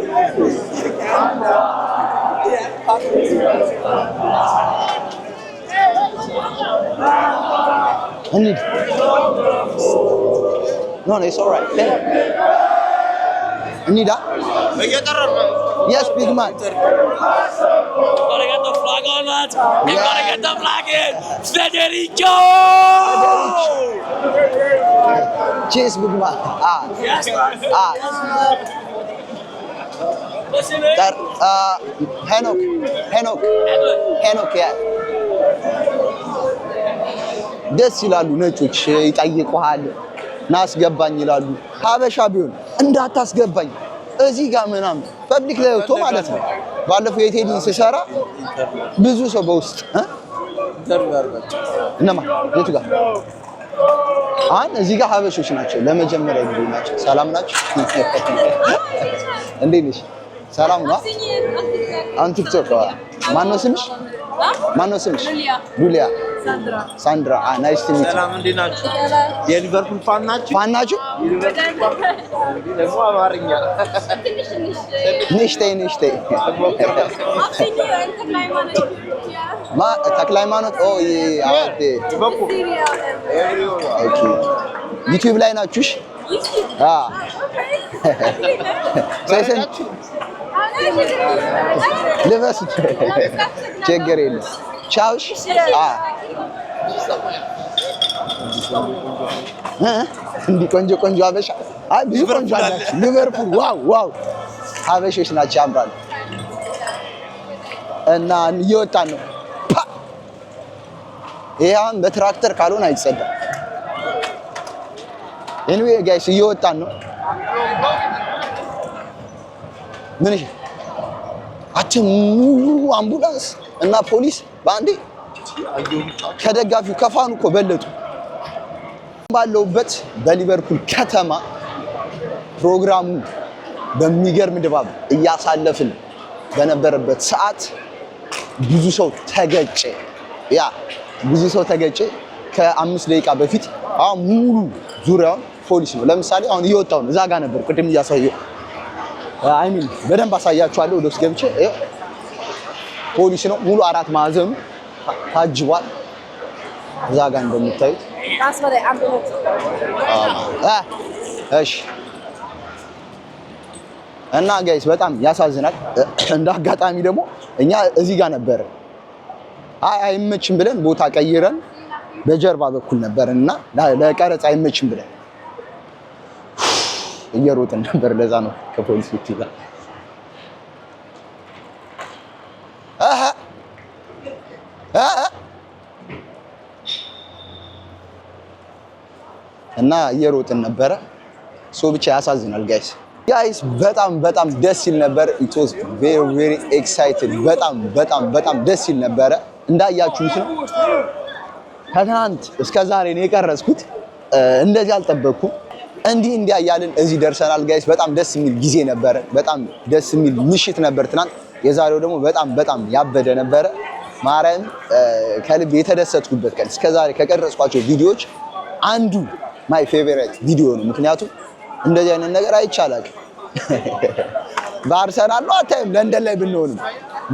Speaker 4: No, it's all right. Anida? Yes, big man.
Speaker 5: Gotta get the flag on, lads. You gotta get the flag in. Federico!
Speaker 4: Cheers, big man.
Speaker 5: Yes, lads. What's your name?
Speaker 4: That, Henok, yeah. ደስ ይላሉ ነጮች ይጠይቁሃል ናስገባኝ ይላሉ ሀበሻ ቢሆን እንዳታስገባኝ እዚህ ጋር ምናምን ፐብሊክ ላይ ወጥቶ ማለት ነው ባለፈው የቴዲን ሲሰራ ብዙ ሰው በውስጥ ኢንተርቪው አድርጋቸው እነማ የቱ ጋር እዚህ ጋር ሀበሾች ናቸው ለመጀመሪያ ጊዜ ናቸው ሰላም ናቸው እንዴት ነሽ ሰላም ነው አን ቲክቶክ ማነው ስምሽ ሉሊያ ሳንድራ ናይስ ቱ ሚት
Speaker 3: ሰላም እንዴት ናችሁ የሊቨርፑል ፋን ናችሁ ደግሞ አማርኛ
Speaker 4: ንሽተይ ማ ተክለሃይማኖት አውቴ ኦኬ ዩቲዩብ ላይ ናችሁሽ ሰይሰን ልበስ ችግር የለም ቻውሽ እንዲህ ቆንጆ አበሻ ብዙ ቆንጆ አላችሁ ሊቨርፑል ዋው ሀበሾች ናቸው ያምራሉ እና እየወጣን ነው ይሄን በትራክተር ካልሆነ አይጸዳም anyway guys እየወጣን ነው ምን እሺ ሙሉ አምቡላንስ እና ፖሊስ ባንዴ ከደጋፊው ከፋኑ እኮ በለጡ ባለውበት በሊቨርፑል ከተማ ፕሮግራሙ በሚገርም ድባብ እያሳለፍን በነበረበት ሰዓት ብዙ ሰው ተገጨ ከ5 ደቂቃ በፊት አሁን ሙሉ ዙሪያውን ፖሊስ ነው ለምሳሌ አሁን እየወጣው ነው እዛ ጋር ነበር ቅድም እያሳየው አይሚን በደንብ አሳያችኋለሁ ወደ ውስጥ ገብቼ ፖሊስ ነው ሙሉ አራት ማዕዘኑ ታጅቧል እዛ ጋር እንደምታዩት እሺ እና ጋይስ በጣም ያሳዝናል እንዳጋጣሚ ደግሞ እኛ እዚህ ጋር ነበር አይመችም ብለን ቦታ ቀይረን በጀርባ በኩል ነበርና ለቀረጻ አይመችም ብለን እየሮጥን ነበር ለዛ ነው ከፖሊሶች ጋር እና እየሮጥን ነበረ ሶ ብቻ ያሳዝናል ጋይስ በጣም ደስ ይል ነበር it was very excited በጣም ደስ ይል ነበረ እንዳያችሁት ነው ከትናንት እስከ ዛሬ ነው የቀረጽኩት እንደዚህ አልጠበቅኩም እንዲህ ያያልን እዚህ ደርሰናል ጋይስ በጣም ደስ የሚል ጊዜ ነበር በጣም ደስ የሚል ምሽት ነበር ትናንት የዛሬው ደግሞ በጣም ያበደ ነበር ማርያም ከልብ የተደሰትኩበት ቀን እስከዛሬ ከቀረጽኳቸው ቪዲዮዎች አንዱ ማይ ፌቨራይት ቪዲዮ ነው ምክንያቱም እንደዚህ አይነት ነገር አይቻላል በአርሰናል ነው አታይም ለንደን ላይ ብንሆንም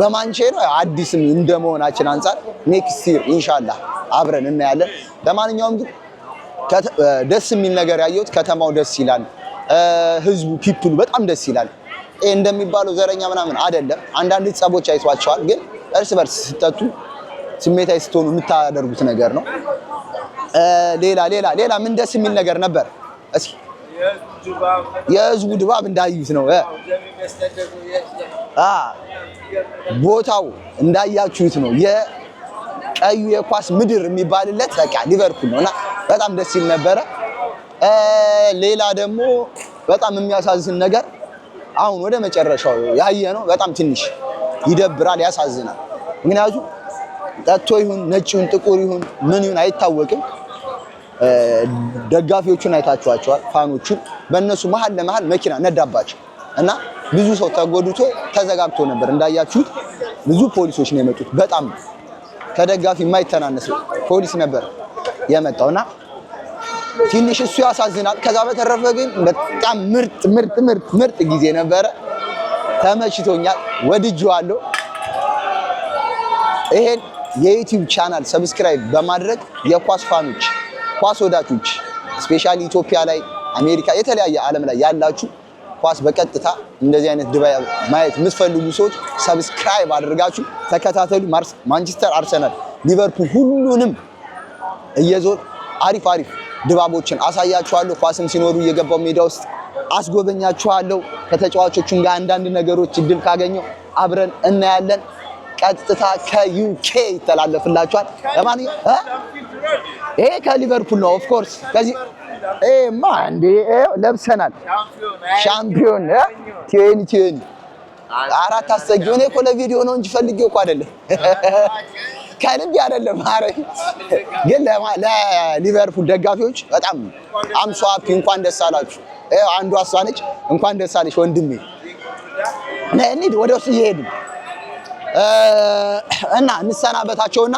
Speaker 4: በማንቼ ነው አዲስም እንደመሆናችን አንፃር ኔክስት ይር ኢንሻአላህ አብረን እናያለን ለማንኛውም ግን ደስ የሚል ነገር ያየሁት ከተማው ደስ ይላል ህዝቡ ፒፕሉ በጣም ደስ ይላል እንደሚባለው ዘረኛ ምናምን አይደለም አንዳንድ ጸቦች አይቷቸዋል ግን እርስ በርስ ሲጠጡ ስሜታዊ ስትሆኑ የምታደርጉት ነገር ነው ሌላ ምን ደስ የሚል ነገር ነበር እስኪ የህዝቡ ድባብ እንዳዩት ነው ቦታው እንዳያችሁት ነው የቀዩ የኳስ ምድር የሚባልለት በቃ ሊቨርፑል ነውና በጣም ደስ ይል ነበር ሌላ ደግሞ በጣም የሚያሳዝን ነገር አሁን ወደ መጨረሻው ያየነው በጣም ትንሽ ይደብራል፣ ያሳዝናል። ምክንያቱም ጠጥቶ ይሁን ነጭ ይሁን ጥቁር ይሁን ምን ይሁን አይታወቅም። ደጋፊዎቹን አይታችኋቸዋል፣ ፋኖቹን በእነሱ መሀል ለመሀል መኪና ነዳባቸው እና ብዙ ሰው ተጎድቶ ተዘጋግቶ ነበር። እንዳያችሁት ብዙ ፖሊሶች ነው የመጡት። በጣም ከደጋፊ የማይተናነስ ፖሊስ ነበር የመጣውና ትንሽ እሱ ያሳዝናል። ከዛ በተረፈ ግን በጣም ምርጥ ጊዜ ነበረ። ተመችቶኛል፣ ወድጄዋለሁ። ይሄን የዩቲዩብ ቻናል ሰብስክራይብ በማድረግ የኳስ ፋኖች፣ ኳስ ወዳጆች ስፔሻሊ ኢትዮጵያ ላይ፣ አሜሪካ፣ የተለያየ ዓለም ላይ ያላችሁ ኳስ በቀጥታ እንደዚህ አይነት ድባብ ማየት የምትፈልጉ ሰዎች ሰብስክራይብ አድርጋችሁ ተከታተሉ። ማንቸስተር፣ አርሰናል፣ ሊቨርፑል ሁሉንም እየዞር አሪፍ ድባቦችን አሳያችኋለሁ። ኳስም ሲኖሩ እየገባው ሜዳ ውስጥ አስጎበኛችኋለሁ። ከተጫዋቾቹም ጋር አንዳንድ ነገሮች እድል ካገኘው አብረን እናያለን። ቀጥታ ከዩኬ ይተላለፍላችኋል። ለማንኛውም ይሄ ከሊቨርፑል ነው ኦፍ ኮርስ። ከዚህ ማንዴ ለብሰናል ሻምፒዮን ቲዩኒ አራት አስጠጊው። እኔ እኮ ለቪዲዮ ነው እንጂ ፈልጌው እኮ አይደለም፣ ከልብ አይደለም። አረ ግን ለሊቨርፑል ደጋፊዎች በጣም አምሶ ሃፒ፣ እንኳን ደስ አላችሁ። አንዱ አሷነች እንኳን ደስ አለሽ ወንድሜ። እንሂድ ወደ ውስጥ እየሄድን እና እንሰናበታቸውና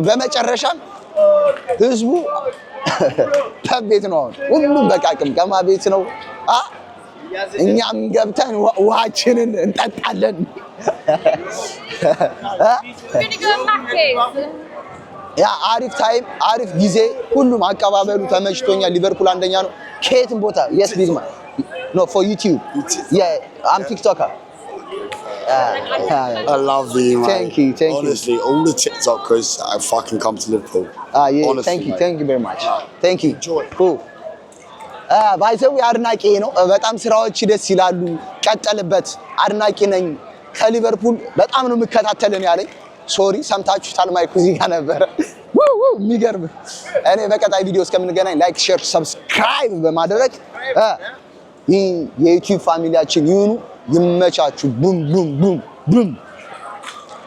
Speaker 4: በመጨረሻም ህዝቡ ቤት ነው አሁን ሁሉም በቃ ቅምቀማ ቤት ነው። እኛም ገብተን ውሃችንን እንጠጣለን። ያ አሪፍ ታይም፣ አሪፍ ጊዜ፣ ሁሉም አቀባበሉ ተመችቶኛል። ሊቨርፑል አንደኛ ነው ከየትም ቦታ። yes this man no for YouTube yeah I'm TikToker.
Speaker 7: I love you, man.
Speaker 4: Thank you.
Speaker 7: Honestly, all the TikTokers have fucking come to Liverpool.
Speaker 4: Yeah,
Speaker 7: honestly,
Speaker 4: thank you very much. Thank you. Enjoy. Cool. ባይዘው አድናቂ ነው። በጣም ስራዎች ደስ ይላሉ፣ ቀጠልበት። አድናቂ ነኝ። ከሊቨርፑል በጣም ነው የምከታተልን ያለኝ። ሶሪ ሰምታችሁታል፣ ማይኩ እዚህ ጋር ነበረ። የሚገርም። እኔ በቀጣይ ቪዲዮ እስከምንገናኝ ላይክ፣ ሼር፣ ሰብስክራይብ በማድረግ የዩቲዩብ ፋሚሊያችን ይሁኑ። ይመቻችሁ። ቡም ቡም ቡም ቡም